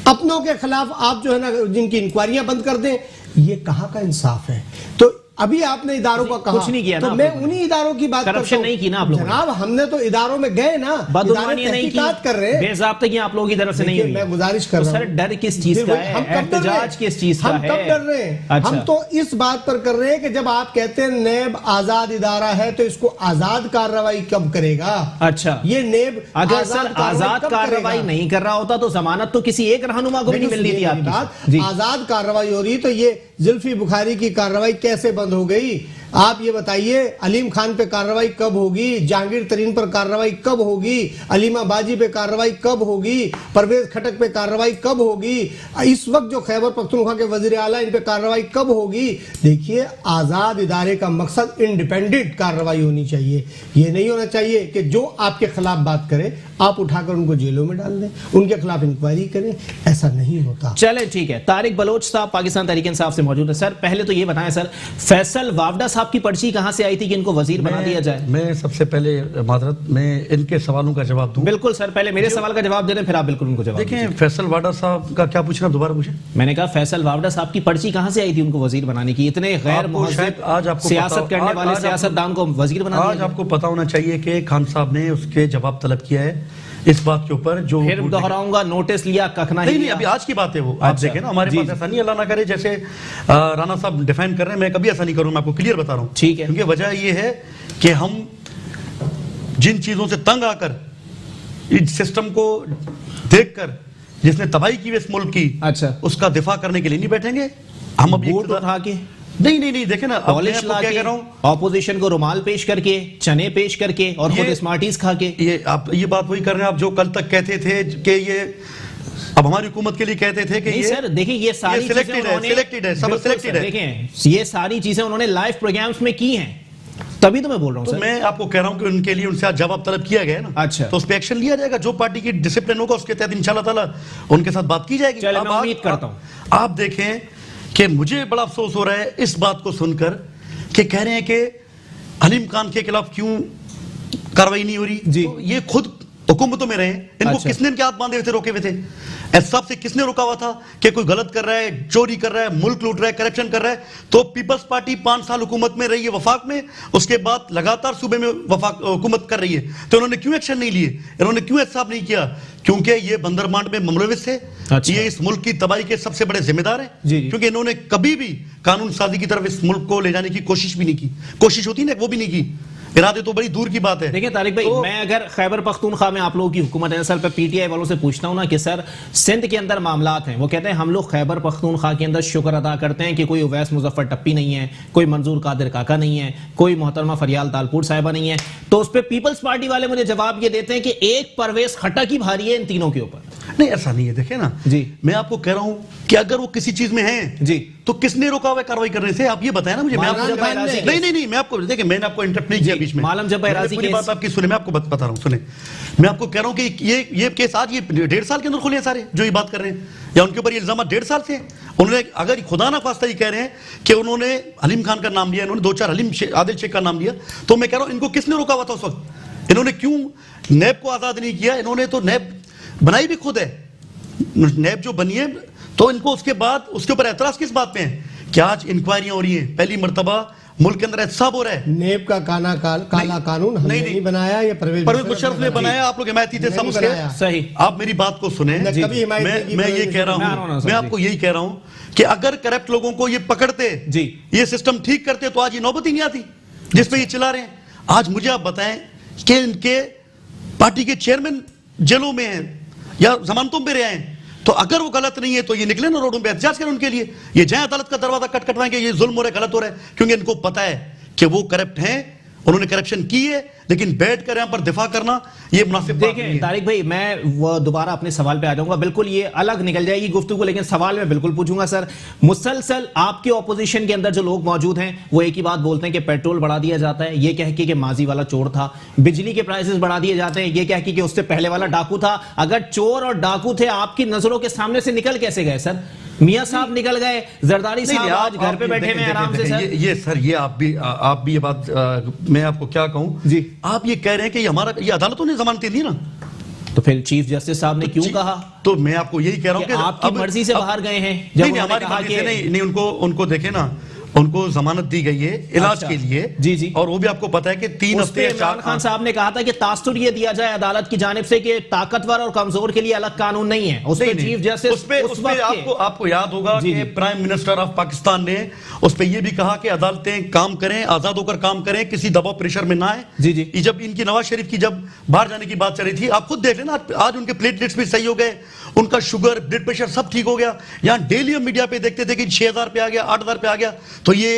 अपनों के खिलाफ आप जो है ना जिनकी इंक्वायरियां बंद कर दें, ये कहाँ का इंसाफ है? तो अभी आपने इदारों का कहा, कुछ नहीं किया तो ना, मैं उन्हीं इदारों की बात करता हूं। नहीं की ना आप लोगों ने। जनाब हमने तो इदारों में गए ना, बदगुमानी नहीं की, कर रहे हैं। बेज़ाब्तगी आप लोगों की तरफ से नहीं हुई। मैं गुजारिश कर रहा हूं। सर डर किस चीज का है, एहतजाज किस चीज का है? हम कब डर रहे हैं? अच्छा। हम तो इस बात पर कर रहे हैं कि जब आप कहते हैं नैब आजाद इदारा है तो इसको आजाद कार्रवाई कब करेगा? अच्छा, ये नैब अगर सर आजाद कार्रवाई नहीं कर रहा होता तो जमानत तो किसी एक रहनुमा को भी नहीं मिलनी थी आपकी। आजाद कार्रवाई हो रही तो ये जुल्फी बुखारी की कार्रवाई कैसे बंद हो गई? आप ये बताइए अलीम खान पे कार्रवाई कब होगी, जहांगीर तरीन पर कार्रवाई कब होगी, अलीमा बाजी पे कार्रवाई कब होगी, परवेज खटक पे कार्रवाई कब होगी, इस वक्त जो खैबर पख्तूनख्वा के वजीर आला इन पे कार्रवाई कब होगी। देखिए, आजाद इदारे का मकसद इंडिपेंडेंट कार्रवाई होनी चाहिए। ये नहीं होना चाहिए कि जो आपके खिलाफ बात करे आप उठाकर उनको जेलों में डाल दें, उनके खिलाफ इंक्वायरी करें। ऐसा नहीं होता। चले ठीक है, तारिक बलोच साहब पाकिस्तान तहरीक इंसाफ से मौजूद है। सर पहले तो ये बताएं सर, फैसल वावडा साहब की पर्ची कहां से आई थी कि इनको वजीर बना दिया जाए? मैं सबसे पहले माजरत मैं इनके सवालों का जवाब दूं। बिल्कुल सर, पहले मेरे सवाल का जवाब दे रहे हैं, फिर आप बिल्कुल उनको जवाब देखें, फैसल वाडा साहब का क्या पूछना दोबारा मुझे? मैंने कहा फैसल वावडा साहब की पर्ची कहां से आई थी उनको वजीर बनाने की? इतने गैर मुहज़्ज़ब आज आपको सियासत करने वाले सियासतदान को वजीर बना दिया। आज आपको पता होना चाहिए कि खान साहब ने उसके जवाब तलब किया है इस बात के ऊपर जो फिर दोहराऊंगा, नोटिस लिया, कखना ही नहीं, अभी आज की बात है वो। आप देखें ना, हमारे पास ऐसा नहीं, अल्लाह ना करे जैसे राणा साहब डिफाइन कर रहे हैं, मैं कभी ऐसा नहीं करूँ, मैं आपको क्लियर बता रहा हूँ। ठीक है, क्योंकि वजह ये है कि हम जिन चीजों से तंग आकर इस सिस्टम को देखकर जिसने तबाही की इस मुल्क की, अच्छा, उसका दिफा करने के लिए नहीं बैठेंगे हम। अब वोट उठा के नहीं देखे ना, पॉलिश ला के, ऑपोजिशन को रुमाल पेश करके, चने पेश करके और खुद स्मार्टीज खा के, ये आप ये बात वही कर रहे हैं आप जो कल तक कहते थे कि ये अब हमारी हुकूमत के लिए कहते थे कि नहीं ये सर देखिए, ये सारी चीजें उन्होंने सिलेक्टेड है, सब सिलेक्टेड है। देखें, ये सारी चीजें उन्होंने लाइव प्रोग्राम्स में की हैं, तभी तो मैं बोल रहा हूं तो सर। मैं आपको कह रहा हूं कि उनके लिए उनसे आज जवाब तलब किया गया है ना, अच्छा, तो उस पर एक्शन लिया जाएगा। जो पार्टी की डिसिप्लिन होगा उसके तहत इंशाल्लाह ताला उनके साथ बात की जाएगी। चलिए, मैं उम्मीद करता हूं। आप देखें कि मुझे बड़ा अफसोस हो रहा है इस बात को सुनकर कि कह रहे हैं कि हलीम खान के खिलाफ क्यों कार्रवाई नहीं हो रही जी। तो ये खुद हुकूमतों में रहे, इनको अच्छा, किसने इनके हाथ बांधे हुए थे, रोके हुए थे? एहसाब से किसने रोका हुआ था कि कोई गलत कर रहा है, चोरी कर रहा है, मुल्क लूट रहा है, करप्शन कर रहा है? तो पीपल्स पार्टी 5 साल हुकूमत में रही है वफाक में, उसके बाद लगातार सूबे में वफाक हुकूमत कर रही है, तो इन्होंने क्यों एक्शन नहीं लिए, इन्होंने क्यों एहसाब नहीं किया? क्योंकि ये बंदरबांट में मुलविस है। अच्छा। ये इस मुल्क की तबाही के सबसे बड़े जिम्मेदार हैं, क्योंकि इन्होंने कभी भी कानून साजी की तरफ इस मुल्क को ले जाने की कोशिश भी नहीं की। कोशिश होती ना, वो भी नहीं की, इरादे तो बड़ी दूर की बात है। देखिए तारिक भाई, तो मैं अगर खैबर पख्तूनख्वा में आप लोगों की हुकूमत है सर, पे पीटीआई वालों से पूछता हूं ना कि सर सिंध के अंदर मामलात हैं, वो कहते हैं हम लोग खैबर पख्तूनख्वा के अंदर शुक्र अदा करते हैं कि कोई उवैस मुजफ्फर टप्पी नहीं है, कोई मंजूर कादिर काका नहीं है, कोई मोहतरमा फरियाल तालपुर साहिबा नहीं है। तो उस पर पीपल्स पार्टी वाले मुझे जवाब ये देते हैं कि एक परवेज खटक ही भारी है इन तीनों के ऊपर। नहीं, ऐसा नहीं है। देखे ना जी, मैं आपको कह रहा हूं कि अगर वो किसी चीज में है जी, तो किसने रोका हुआ है कार्रवाई करने से? आप ये बताएं ना मुझे। नहीं, मैं आपको देखिए, मैंने आपको इंटरप्ट नहीं किया बीच में, मालूम जब पूरी बात आपकी सुने, मैं आपको बता रहा हूं, सुने। मैं आपको कह रहा हूं कि ये केस आज ये 1.5 साल के अंदर खुले हैं सारे जो ये बात कर रहे हैं, या उनके ऊपर ये इल्जाम 1.5 साल से। उन्होंने अगर खुदा ना खास्ता ये कह रहे हैं कि उन्होंने हलीम खान का नाम लिया, इन्होंने 2-4 आदिल शेख का नाम लिया, तो मैं कह रहा हूं इनको किसने रोका हुआ था उस वक्त? इन्होंने क्यों नैब को आजाद नहीं किया? इन्होंने तो नैब बनाई भी खुद है, नैब जो बनी है, तो इनको उसके बाद उसके ऊपर एतराज किस बात पे है कि आज इंक्वायरियां हो रही हैं? पहली मर्तबा मुल्क के अंदर एहसाब हो रहा है। नेब का काला कानून हमने नहीं बनाया, ये परवेज मुशर्रफ ने बनाया, आप लोग हिमायती थे सब उसके। सही, आप मेरी बात को सुने। मैं ये कह रहा हूं, मैं आपको यही कह रहा हूं कि अगर करप्ट लोगों को ये पकड़ते जी, ये सिस्टम ठीक करते, तो आज ये नौबत ही नहीं आती जिसपे ये चला रहे हैं। आज मुझे आप बताएं कि इनके पार्टी के चेयरमैन जेलों में हैं या जमानतों पे रहे हैं, तो अगर वो गलत नहीं है तो ये निकले ना रोडों पे, एहतजाज करें उनके लिए। ये जाए अदालत का दरवाजा खटखटाएंगे ये जुल्म हो रहा है, गलत हो रहा है, क्योंकि इनको पता है कि वो करप्ट हैं, उन्होंने करप्शन की है, लेकिन बैठ कर यहां पर दिफा करना ये मुनासिब बात नहीं है। तारिक भाई, मैं वो दोबारा अपने सवाल पे आ जाऊंगा, बिल्कुल ये अलग निकल जाएगी गुफ्तगू, लेकिन सवाल मैं बिल्कुल पूछूंगा सर। मुसलसल आपके ऑपोजिशन के अंदर जो लोग मौजूद हैं वो एक ही बात बोलते हैं कि पेट्रोल बढ़ा दिया जाता है, ये कह के कि माजी वाला चोर था, बिजली के प्राइसेस बढ़ा दिए जाते हैं, ये कह के कि उससे पहले वाला डाकू था। अगर चोर और डाकू थे, आपकी नजरों के सामने से निकल कैसे गए सर? मियां साहब निकल गए, जरदारी साहब आज घर पे बैठे हैं आराम से सर। ये सर, ये आप भी ये बात मैं आपको क्या कहूं जी, आप ये कह रहे हैं कि ये अदालतों ने जमानतें दी ना, तो फिर चीफ जस्टिस साहब ने क्यों कहा? तो मैं आपको यही कह रहा हूं कि आपकी मर्जी से बाहर गए हैं। नहीं, हमारी मर्जी से नहीं, उनको देखे ना, उनको जमानत दी गई है इलाज के लिए जी जी, और वो भी आपको पता है कि 3 हफ्ते इमरान खान साहब ने कहा था कि तास्तुर ये दिया जाए अदालत की जानिब से कि ताकतवर और कमजोर के लिए अलग कानून नहीं है। उस पे चीफ जस्टिस उसपे आपको याद होगा कि प्राइम मिनिस्टर ऑफ पाकिस्तान ने उस पे ये भी कहा कि अदालतें काम करें, आजाद होकर काम करें, किसी दबाव प्रेशर में ना आए जी जी। जब इनकी नवाज शरीफ की जब बाहर जाने की बात चल रही थी, आप खुद देख लेना, आज उनके प्लेटलेट्स भी सही हो गए, उनका शुगर ब्लड प्रेशर सब ठीक हो गया। यहाँ डेली हम मीडिया पे देखते थे कि 6000 पे आ गया, 8000 पे आ गया। तो ये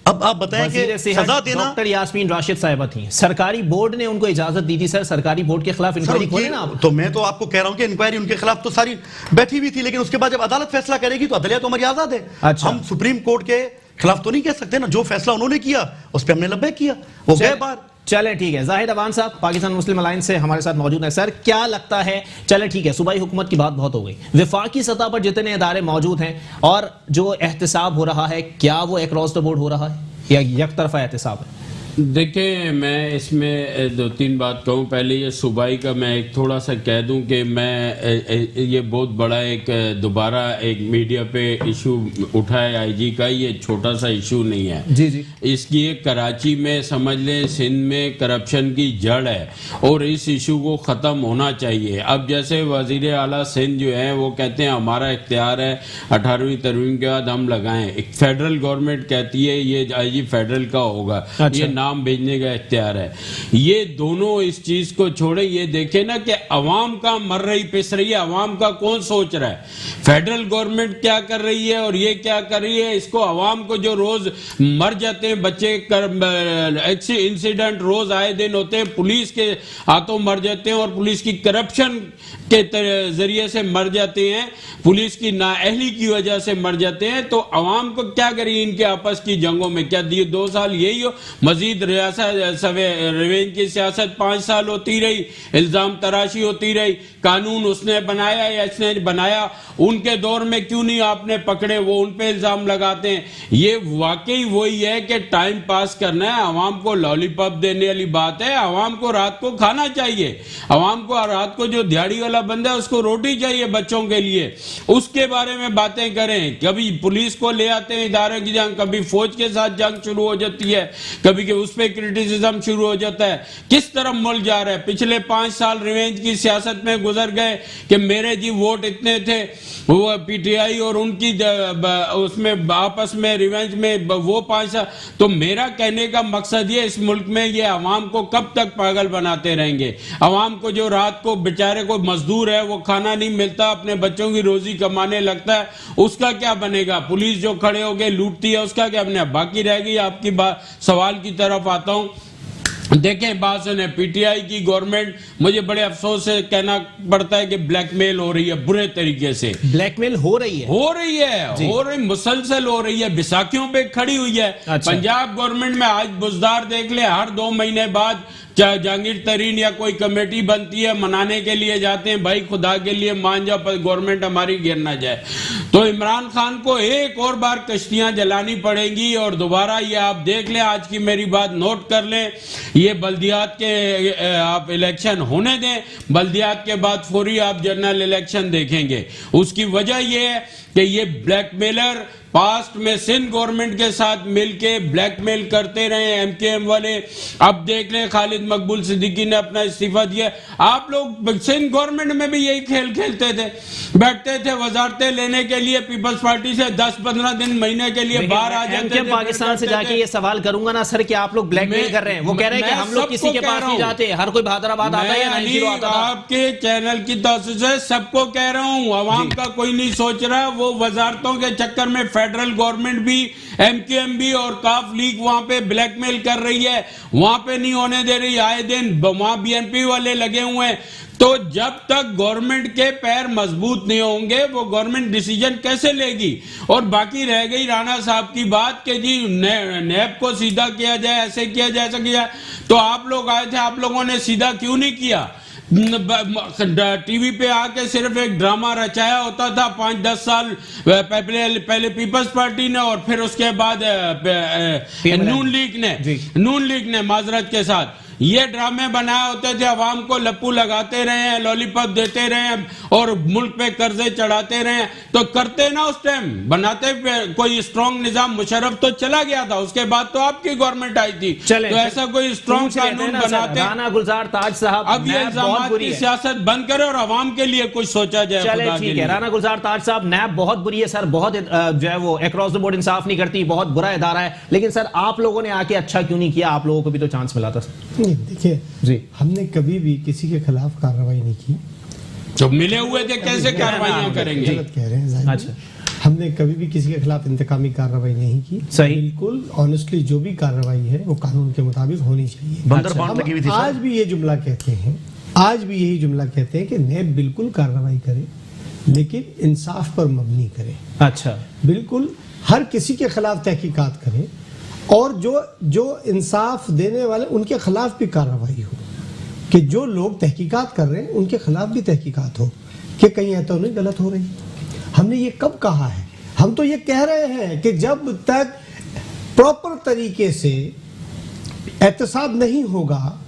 अब आप बताएं कि वज़ीर सेहत सजा देना, डॉक्टर यास्मीन राशिद साहिबा थी, सरकारी बोर्ड ने उनको इजाजत दी थी। सर सरकारी बोर्ड के खिलाफ इंक्वायरी खोले ना आप। तो मैं तो आपको कह रहा हूं कि इंक्वायरी उनके खिलाफ तो सारी बैठी हुई थी, लेकिन उसके बाद जब अदालत फैसला करेगी तो अदलिया तो हमारी आजाद है। अच्छा। हम सुप्रीम कोर्ट के खिलाफ तो नहीं कह सकते ना, जो फैसला उन्होंने किया उस पर हमने लब्बैक किया, वो गए बार। चले ठीक है, जाहिद अवान साहब पाकिस्तान मुस्लिम अलायंस से हमारे साथ मौजूद है। सर क्या लगता है, चले ठीक है, सूबाई हुकूमत की बात बहुत हो गई, विफाकी सतह पर जितने इदारे मौजूद हैं और जो एहतसाब हो रहा है, क्या वो अक्रॉस द बोर्ड हो रहा है या एक तरफा एहतसाब है? देखिए, मैं इसमें दो तीन बात कहूँ। पहले ये सूबाई का मैं एक थोड़ा सा कह दूं कि मैं ये बहुत बड़ा एक दोबारा एक मीडिया पे इशू उठा है आईजी का, ये छोटा सा इशू नहीं है जी जी। इसकी एक कराची में समझ लें सिंध में करप्शन की जड़ है और इस इशू को ख़त्म होना चाहिए। अब जैसे वज़ीर आला सिंध जो है वो कहते हैं हमारा इख्तियार है 18वीं तरमीम के बाद हम लगाएं, एक फेडरल गवर्नमेंट कहती है ये आईजी फेडरल का होगा। अच्छा। ये नाम भेजने का इख्तियार है। ये दोनों इस चीज को छोड़े, ये देखे ना कि अवाम का मर रही पिस रही है, अवाम का कौन सोच रहा है? फेडरल गवर्नमेंट क्या कर रही है और ये क्या कर रही है? इसको अवाम को जो रोज मर जाते हैं बच्चे, इंसिडेंट रोज आए दिन होते हैं, पुलिस के हाथों मर जाते हैं और पुलिस की करप्शन के जरिए से मर जाते हैं, पुलिस की नाअहली की वजह से मर जाते हैं। तो अवाम को क्या करिए इनके आपस की जंगों में? क्या 2 साल यही हो? मजीद रिवेंज की सियासत 5 साल होती रही, इल्जाम तराशी होती रही, कानून उसने बनाया या इसने बनाया, उनके दौर में क्यों नहीं आपने पकड़े? वो उन पे इल्जाम लगाते हैं। ये वाकई वही है कि टाइम पास करना है, अवाम को लॉलीपॉप देने वाली बात है। अवाम को रात को खाना चाहिए, अवाम को रात को जो दिहाड़ी वाला बंदा है उसको रोटी चाहिए बच्चों के लिए, उसके बारे में बातें करें। कभी पुलिस को ले आते हैं इदारे की जंग, कभी फौज के साथ जंग शुरू हो जाती है, कभी के उस पर क्रिटिसिज्म शुरू हो जाता है। किस तरफ मुल्क जा रहा है? पिछले 5 साल रिवेंज की सियासत में गुजर गए कि मेरे जी वोट इतने थे, वो पीटीआई और उनकी उसमें आपस में रिवेंज में वो 5 साल। तो मेरा कहने का मकसद ये, इस मुल्क में ये अवाम को कब तक पागल बनाते रहेंगे? अवाम को जो रात को बेचारे को मजदूर है वो खाना नहीं मिलता, अपने बच्चों की रोजी कमाने लगता है, उसका क्या बनेगा? पुलिस जो खड़े हो गए लूटती है, उसका क्या बनेगा? बाकी रह गई आपकी बात, सवाल की तरफ आता हूं। देखें, बात सुने, पीटीआई की गवर्नमेंट, मुझे बड़े अफसोस से कहना पड़ता है कि ब्लैकमेल हो रही है, बुरे तरीके से ब्लैकमेल हो रही है, मुसलसल हो रही है, बिसाखियों पे खड़ी हुई है। अच्छा। पंजाब गवर्नमेंट में आज बुजदार देख ले, हर 2 महीने बाद चाहे जहांगीर तरीन या कोई कमेटी बनती है, मनाने के लिए जाते हैं, भाई खुदा के लिए मान जाओ गवर्नमेंट हमारी गिर ना जाए। तो इमरान खान को एक और बार कश्तियां जलानी पड़ेंगी और दोबारा ये आप देख लें, आज की मेरी बात नोट कर लें, ये बल्दियात के आप इलेक्शन होने दें, बल्दियात के बाद फौरी आप जनरल इलेक्शन देखेंगे। उसकी वजह ये है कि ये ब्लैकमेलर पास्ट में सिंध गवर्नमेंट के साथ मिलके ब्लैकमेल करते रहे एमकेएम वाले। अब देख लें, खालिद मकबूल सिद्दीकी ने अपना इस्तीफा दिया। आप लोग सिंध गवर्नमेंट में भी यही खेल खेलते थे, बैठते थे वजारतें लेने के लिए, पीपल्स पार्टी से 10-15 दिन महीने के लिए बाहर आ जाते थे। पाकिस्तान से जाके ये सवाल करूंगा ना सर कि आप लोग ब्लैकमेल कर रहे हैं, वो कह रहे हैं कि हम लोग किसी के पास नहीं जाते, हर कोई हैदराबाद आता है या 90 आता था। आपके चैनल की तरफ से सबको कह रहा हूं, अवाम का कोई नहीं सोच रहा। वो वजारतों के चक्कर में फेडरल गवर्नमेंट भी, एमकेएम भी और काफ लीग वहां पे ब्लैकमेल कर रही है, वहां पे नहीं होने दे रही, आए दिन वहां बीएनपी वाले लगे हुए हैं। तो जब तक गवर्नमेंट के पैर मजबूत नहीं होंगे वो गवर्नमेंट डिसीजन कैसे लेगी? और बाकी रह गई राणा साहब की बात कि जी नैब को सीधा किया जाए, ऐसे किया जाए, ऐसा किया जाए। तो आप लोग आए थे, आप लोगों ने सीधा क्यों नहीं किया? टीवी पे आके सिर्फ एक ड्रामा रचाया होता था 5-10 साल पहले पीपल्स पार्टी ने और फिर उसके बाद नून लीग ने माजरत के साथ ये ड्रामे बनाए होते थे, अवाम को लप्पू लगाते रहे हैं, लॉलीपॉप देते रहे हैं और मुल्क पे कर्जे चढ़ाते रहे हैं। तो करते ना उस टाइम, बनाते कोई स्ट्रॉन्ग निजाम, मुशर्रफ तो चला गया था, उसके बाद तो आपकी गवर्नमेंट आई थी, तो ऐसा कोई स्ट्रॉन्ग कानून बनाते। राना गुलजार ताज साहब, अब ये इल्जामात की सियासत बंद करे और अवाम के लिए कुछ सोचा जाए। चले ठीक है, राना गुलजार ताज साहब, नैब बहुत बुरी है सर, बहुत जो है वो अक्रॉस द बोर्ड इंसाफ नहीं करती, बहुत बुरा इदारा है, लेकिन सर आप लोगों ने आके अच्छा क्यों नहीं किया? आप लोगों को भी तो चांस मिला था। देखिए जी, हमने कभी भी किसी के खिलाफ कार्रवाई नहीं की। तो मिले हुए थे, कैसे कार्रवाई करेंगे? गलत कह रहे हैं। अच्छा, हमने कभी भी किसी के खिलाफ इंतकामी कार्रवाई नहीं की। सही। बिल्कुल ऑनेस्टली जो भी कार्रवाई है वो कानून के मुताबिक होनी चाहिए। बंदर बांध लगी हुई थी हम आज भी ये जुमला कहते हैं, आज भी यही जुमला कहते हैं कि नैब बिल्कुल कार्रवाई करे लेकिन इंसाफ पर मबनी करे। अच्छा, बिल्कुल हर किसी के खिलाफ तहकीकात करे और जो इंसाफ देने वाले उनके खिलाफ भी कार्रवाई हो, कि जो लोग तहकीकात कर रहे हैं उनके खिलाफ भी तहकीकात हो कि कहीं ऐसा नहीं गलत हो रही। हमने ये कब कहा है? हम तो ये कह रहे हैं कि जब तक प्रॉपर तरीके से एहतसाब नहीं होगा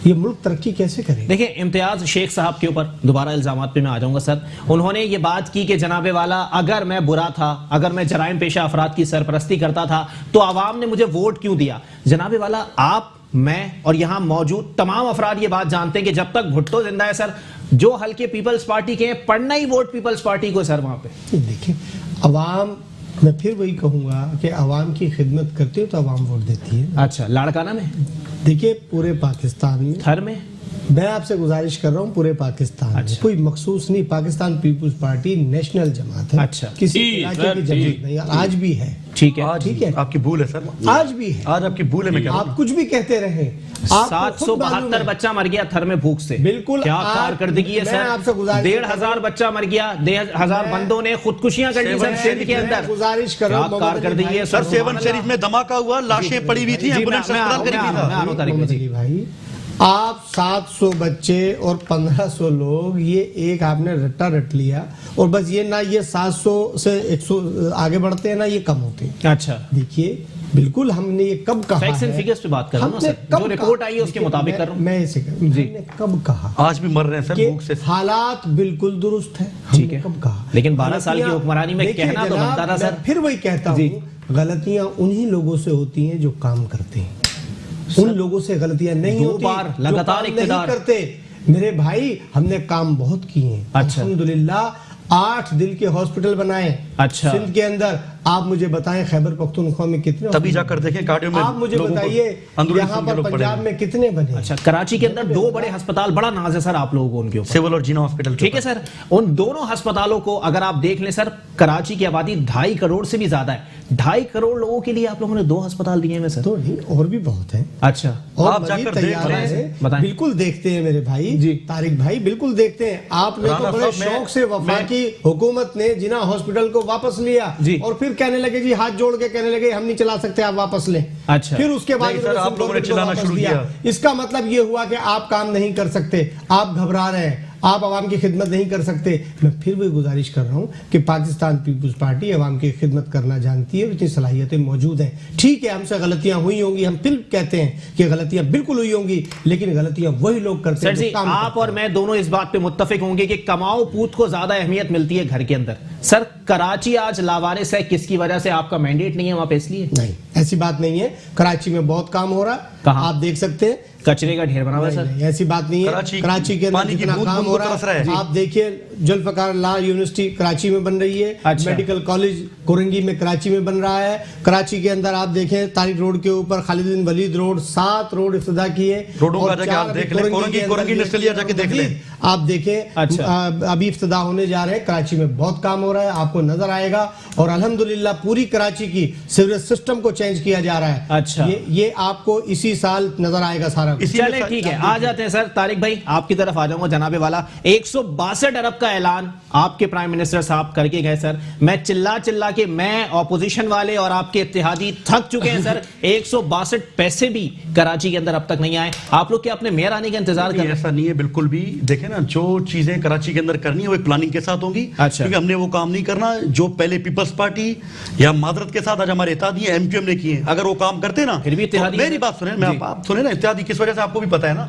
ये मुल्क तरक्की कैसे करेगा? देखिए, इम्तियाज शेख साहब के ऊपर दोबारा इल्जामात पे मैं आ जाऊंगा सर। उन्होंने ये बात की कि जनाबे वाला अगर मैं बुरा था, अगर मैं जराइम पेशा अफराद की सरपरस्ती करता था तो आवाम ने मुझे वोट क्यों दिया? जनाबे वाला आप, मैं और यहां मौजूद तमाम अफराद ये बात जानते हैं कि जब तक भुट्टो जिंदा है सर, जो हल्के पीपल्स पार्टी के हैं, पढ़ना ही वोट पीपल्स पार्टी को सर वहां पे। देखिए, अवाम, मैं फिर वही कहूंगा कि अवाम की खिदमत करते हो तो अवाम वोट देती है। अच्छा, लाड़काना में, देखिए पूरे पाकिस्तान में, थर में, मैं आपसे गुजारिश कर रहा हूँ पूरे पाकिस्तान में, कोई मखसूस नहीं, पाकिस्तान पीपुल्स पार्टी नेशनल जमात है। अच्छा। किसी इलाके की जमात नहीं, आज भी है। ठीक है, ठीक है, आपकी भूल है सर, आज भी है। आज आपकी भूल है। मैं आप कुछ भी कहते रहे, 772 बच्चा मर गया थर में भूख से। बिल्कुल, क्या कारकर्दगी है सर? 1,500 बच्चा मर गया, 1,500 बंदों ने खुदकुशियां कर ली सर सिंध के अंदर। गुजारिश कर रहा हूं, कारकर्दगी है सर। सेवन शरीफ में धमाका हुआ, लाशें पड़ी हुई थी, एम्बुलेंस अस्पताल करीब था। भाई आप 700 बच्चे और 1500 लोग, ये एक आपने रट्टा रट लिया और बस ये ना ये 700 से 100 आगे बढ़ते हैं ना ये कम होते हैं। अच्छा, देखिए बिल्कुल हमने ये कब कहा फैक्ट्स एंड फिगर्स पे बात कर रहा हूं सर, जो रिपोर्ट आई है उसके मुताबिक कर रहा हूं मैं इसे हमने कब कहा? आज भी मर रहे हैं सर भूख से। हालात बिल्कुल दुरुस्त है, ठीक है, कब कहा? लेकिन 12 साल की हुक्मरानी में देखिए कहना तो जनाब, बनता था सर। मैं फिर वही कहता हूँ, गलतियां उन्हीं लोगों से होती हैं जो काम करते हैं, उन लोगों से गलतियां नहीं होती बार लगातार जो काम नहीं करते। मेरे भाई हमने काम बहुत किए हैं। अच्छा। अल्हम्दुलिल्लाह 8 दिल के हॉस्पिटल बनाए। अच्छा। सिंध के अंदर। आप मुझे बताएं खैबर पख्तूनख्वा में कितने? तभी जाकर देखें कार्डियो में। आप मुझे बताइए यहाँ पर पंजाब में कितने बने? अच्छा, कराची के अंदर 2 बड़े अस्पताल, बड़ा नाज है सर आप लोगों को उनके ऊपर, सिविल और जीना हॉस्पिटल। ठीक है सर, उन दोनों अस्पतालों को अगर आप देख लें सर, कराची की आबादी 2.5 करोड़ से भी ज्यादा है। 2.5 करोड़ लोगों के लिए आप लोगों ने 2 अस्पताल दिए हैं सर। तो नहीं, और भी बहुत है। अच्छा, और आप जाकर देख बताएं। बिल्कुल देखते हैं मेरे भाई जी, तारिक भाई, बिल्कुल देखते हैं। आपने तो बड़े शौक से वफाकी हुकूमत ने जिना हॉस्पिटल को वापस लिया और फिर कहने लगे जी, हाथ जोड़ के कहने लगे हम नहीं चला सकते, आप वापस लें। अच्छा, फिर उसके बाद आप लोगों ने चिल्लाना शुरू किया। इसका मतलब ये हुआ कि आप काम नहीं कर सकते, आप घबरा रहे हैं, आप आवाम की खिदमत नहीं कर सकते। मैं फिर भी गुजारिश कर रहा हूं कि पाकिस्तान पीपुल्स पार्टी आवाम की खिदमत करना जानती है, इतनी सलाहियतें मौजूद हैं। ठीक है, हमसे गलतियां हुई होंगी, हम फिर कहते हैं कि गलतियां बिल्कुल हुई होंगी, लेकिन गलतियां वही लोग करते हैं। सर जी, आप और मैं दोनों इस बात पे मुत्तफिक होंगे कि कमाओ पूत को ज्यादा अहमियत मिलती है घर के अंदर। सर, कराची आज लावारिस है, किसकी वजह से? आपका मैंडेट नहीं है वहां पे, इसलिए? नहीं, ऐसी बात नहीं है। कराची में बहुत काम हो रहा है, कहाँ? आप देख सकते हैं, कचरे का ढेर बना हुआ है सर। ऐसी बात नहीं है। कराची के अंदर जितना काम हो रहा है, आप देखिए जुल्फकार ला यूनिवर्सिटी कराची में बन रही है। अच्छा। मेडिकल कॉलेज कोरंगी में कराची में बन रहा है। कराची के अंदर आप देखें तारिक रोड के ऊपर खालिद बिन वलीद रोड, 7 रोड इफ्तिदा किए। रोडों का जाके आप देख लें, कोरंगी इंडस्ट्रियल जाके देख लें, आप देखें। अच्छा। अभी इफ्तिदा होने जा रहे हैं, कराची में बहुत काम हो रहा है, आपको नजर आएगा। और अल्हम्दुलिल्लाह पूरी कराची की सीवरेज सिस्टम को चेंज किया जा रहा है। अच्छा, ये आपको इसी साल नजर आएगा सारा। चले ठीक है, आ जाते हैं सर। तारिक भाई आपकी तरफ आ जाऊंगा जनाबे वाला। 162 अरब का ऐलान आपके प्राइम मिनिस्टर साहब करके गए सर। मैं चिल्ला के, मैं ऑपोजिशन वाले और आपके इत्तेहादी थक चुके हैं सर। 162 पैसे भी कराची के अंदर अब तक नहीं आए। आप लोग क्या अपने मेयर आने का इंतजार कर रहे हैं? ऐसा नहीं है बिल्कुल भी। देखें ना, जो चीजें कराची के अंदर करनी है वो एक प्लानिंग के साथ होंगी। अच्छा। क्योंकि हमने वो काम नहीं करना जो पहले पीपल्स पार्टी या मादरत के साथ आज हमारे इत्तेहादी एमक्यूएम ने किए। अगर वो काम करते ना, फिर भी इत्तेहादी मेरी बात सुने, आप सुने ना, इत्तेहादी किस वजह से आपको भी पता है ना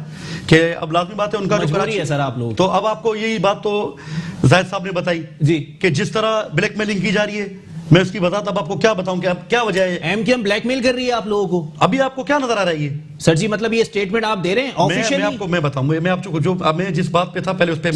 कि अब लाजमी बात है उनका जो कराची है सर आप लोग। तो अब आपको यही बात तो जाहिद साहब ने बताई जी कि जिस तरह ब्लैकमेलिंग की जा रही है, मैं उसकी बताता, अब आपको क्या बताऊं क्या वजह है? एमक्यूएम ब्लैकमेल कर रही है आप लोगों को। अभी आपको क्या नजर आ रहा है ये? सर जी, मतलब ये स्टेटमेंट आप दे रहे हैं ऑफिशियली? मैं बताऊं, मैं आपको जो मैं जिस बात पे था पहले उस पे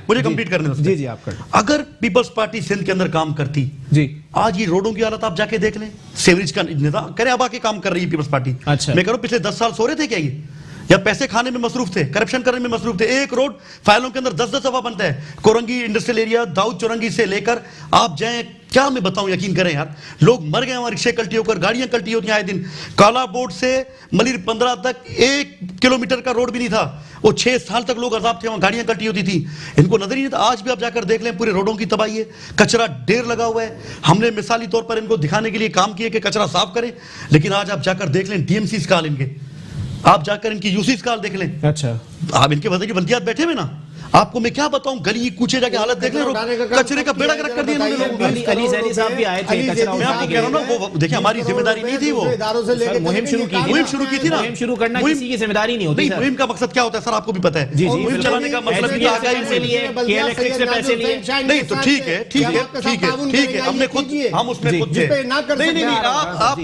मुझे कंप्लीट करने दो। जी आप कर। अगर पीपल्स पार्टी सिंध के अंदर काम करती जी, आज ये रोडों की हालत आप जाके देख लें, सेवरेज का निजाम करे, अब आके काम कर रही है पीपल्स पार्टी। अच्छा। मैं कह पिछले 10 साल सो रहे थे क्या ये? या पैसे खाने में मसरूफ थे, करप्शन करने में मसरूफ थे? एक रोड फाइलों के अंदर 10-10 दफा बनता है। कोरंगी इंडस्ट्रियल एरिया, दाऊद चौरंगी से लेकर आप जाएं क्या मैं बताऊं, यकीन करें यार, लोग मर गए वहां, रिक्शे कल्टी होकर, गाड़ियां कल्टी होती हैं आए दिन। काला बोर्ड से मलिर 15 तक 1 किलोमीटर का रोड भी नहीं था, वो 6 साल तक लोग अजाब थे, वहां गाड़ियां कल्टी होती थी, इनको नजर ही नहीं था। आज भी आप जाकर देख लें, पूरे रोडों की तबाही है, कचरा ढेर लगा हुआ है। हमने मिसाली तौर पर इनको दिखाने के लिए काम किए कि कचरा साफ करें, लेकिन आज आप जाकर देख लें डीएमसी काल इनके, आप जाकर इनकी यूसी काल देख लें। अच्छा, आप इनके वजह की बल्दियात बैठे हुए ना, आपको मैं क्या बताऊं, गली कूचे जाके हालत देख ले, कचरे का बेड़ा गर्क कर दिया इन्होंने लोगों ने। अली ज़ैनी साहब भी आए थे कचरा मैं आपको कह रहा हूं ना, वो देखिए हमारी जिम्मेदारी नहीं थी, वो मुहिम शुरू की थी, ना, मुहिम शुरू करना किसी की जिम्मेदारी नहीं होती। मुहिम का मकसद क्या होता है सर, आपको भी पता है। मुहिम चलाने का मतलब पैसे लिए नहीं, तो ठीक है, ठीक है, ठीक है, ठीक है, हमने खुद, हम उसमें खुद थे। नहीं,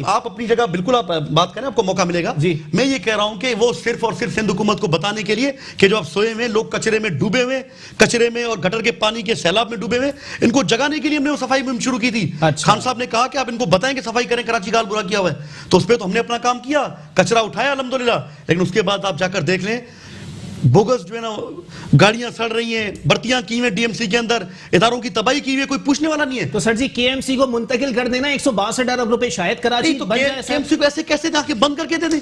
आप अपनी जगह बिल्कुल आप बात करें, आपको मौका मिलेगा। मैं ये कह रहा हूं कि वो सिर्फ और सिर्फ सिंध हुकूमत को बताने के लिए कि जो आप सोए हुए लोग कचरे में डूबे हुए, कचरे में और गटर के पानी के सैलाब में डूबे हुए, इनको जगाने के लिए हमने वो सफाई मुहिम शुरू की थी। अच्छा। खान साहब ने कहा कि आप इनको बताएं कि सफाई करें, कराची का बुरा किया हुआ है, तो उस पर तो हमने अपना काम किया, कचरा उठाया अल्हम्दुलिल्लाह। लेकिन उसके बाद आप जाकर देख लें, बोगस जो है ना गाड़ियां सड़ रही हैं, भर्तियां की हुई डीएमसी के अंदर, इदारों की तबाही की हुई है, कोई पूछने वाला नहीं है। तो सर जी केएमसी को मुंतकिल कर देना 162 अरब रुपए शायद कराची तो बन जाए। केएमसी को ऐसे कैसे जाके बंद करके दे दें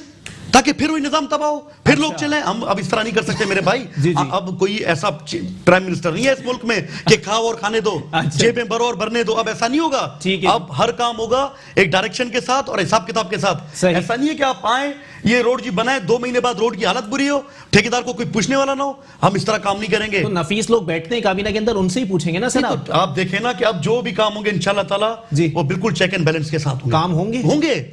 ताकि फिर वही निजाम तबाह हो, फिर लोग चलें। हम अब इस तरह नहीं कर सकते मेरे भाई। अब कोई ऐसा प्राइम मिनिस्टर नहीं है इस मुल्क में कि खाओ और खाने दो, जेबें भरो और भरने दो। अब ऐसा नहीं होगा, अब हर काम होगा एक डायरेक्शन के साथ और हिसाब किताब के साथ। ऐसा नहीं है कि आप आए, ये रोड जी बनाए, 2 महीने बाद रोड की हालत बुरी हो, ठेकेदार को कोई पूछने वाला ना हो, हम इस तरह काम नहीं करेंगे। तो नफीस लोग बैठते हैं काबीना के अंदर, उनसे ही पूछेंगे ना सर। तो आप देखें ना कि अब जो भी काम होंगे इंशाल्लाह ताला वो बिल्कुल चेक एंड बैलेंस के साथ काम होंगे।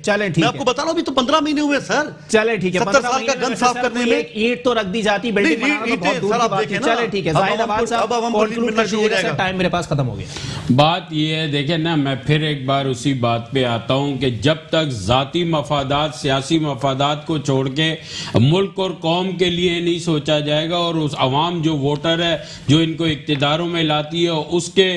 चले ठीक है, मैं आपको बता रहा हूं, अभी तो 15 महीने हुए सर। चले ठीक है, 70 साल का गन साफ करने में एक ईंट तो रख दी जाती, बिल्डिंग बनाना तो बहुत दूर की बात है। चले ठीक है, जाहिद आबाद साहब कंक्लूड कर दीजिएगा, टाइम मेरे पास खत्म हो गया। बात ये है, देखिए ना, मैं फिर एक बार उसी बात पे आता हूं कि जब तक जाती मफादात, सियासी मफादात को छोड़ के मुल्क और कौम के लिए नहीं सोचा जाएगा और उस अवाम जो वोटर है जो इनको इक्तिदारों में लाती है, उसके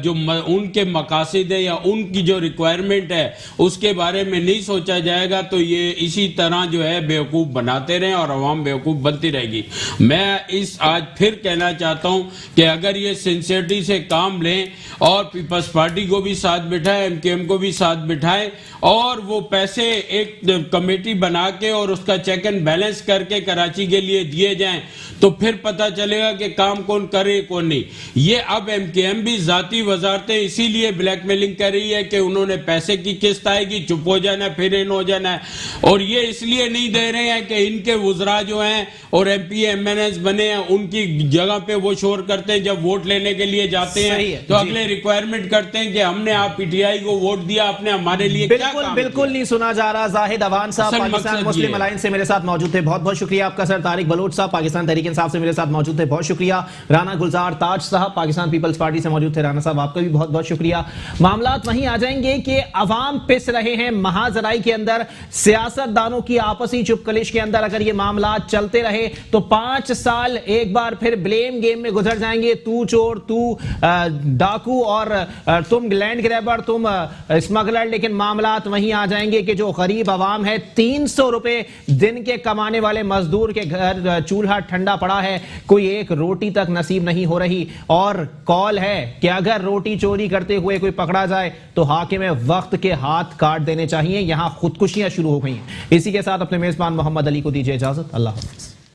जो उनके मकासद है या उनकी जो रिक्वायरमेंट है उसके बारे में नहीं सोचा जाएगा, तो ये इसी तरह जो है बेवकूफ़ बनाते रहें और अवाम बेवकूफ़ बनती रहेगी। मैं इस आज फिर कहना चाहता हूं कि अगर ये सिंसियरिटी से काम लें और पीपल्स पार्टी को भी साथ बिठाए, एमकेएम को भी साथ बिठाए और वो पैसे एक कमेटी बना के और उसका चेक एंड बैलेंस करके कराची के लिए दिए जाएं, तो फिर पता चलेगा कि काम कौन करे कौन नहीं। ये अब एमकेएम भी जाती वजारतें इसीलिए ब्लैकमेलिंग कर रही है कि उन्होंने पैसे की किस्त आएगी, चुप हो जाना है, फिर इन हो जाना है, और ये इसलिए नहीं दे रहे हैं कि इनके वुज़रा जो हैं और एमपी एमएनएस बने हैं उनकी जगह पे वो शोर करते हैं, जब वोट लेने के लिए जाते हैं तो अगले रिक्वायरमेंट करते हैं कि हमने आप पीटीआई को वोट दिया, आपने हमारे लिए क्या काम बिल्कुल नहीं सुना जा रहा। जाहिद अवान साहब पाकिस्तान मुस्लिम अलायंस से मेरे साथ मौजूद थे, बहुत बहुत शुक्रिया आपका सर। तारिक बलोच साहब पाकिस्तान तहरीक इंसाफ से मेरे साथ मौजूद थे, बहुत शुक्रिया। राना गुलजार ताज साहब पाकिस्तान पीपल्स पार्टी से मौजूद थे, राना साहब आपका भी बहुत बहुत शुक्रिया। मामलात वहीं आ जाएंगे कि अवाम पिस रहे हैं महाजराई के अंदर, सियासतदानों की आपसी चुपकलिश के अंदर अगर ये मामलात चलते रहे तो 5 साल एक बार फिर ब्लेम गेम में गुजर जाएंगे। तू चोर, तू डाकू और तुम लैंड ग्रैबर, तुम स्मगलर। लेकिन मामलात वहीं आ जाएंगे कि जो गरीब अवाम है, 300 रुपए दिन के कमाने वाले मजदूर के घर चूल्हा ठंडा पड़ा है, कोई एक रोटी तक नसीब नहीं हो रही। और कॉल है कि अगर रोटी चोरी करते हुए कोई पकड़ा जाए तो हाकिम वक्त के हाथ काट देने चाहिए। यहां खुदकुशियां शुरू हो गई हैं। इसी के साथ अपने मेजबान मोहम्मद अली को दीजिए इजाजत। अल्लाह।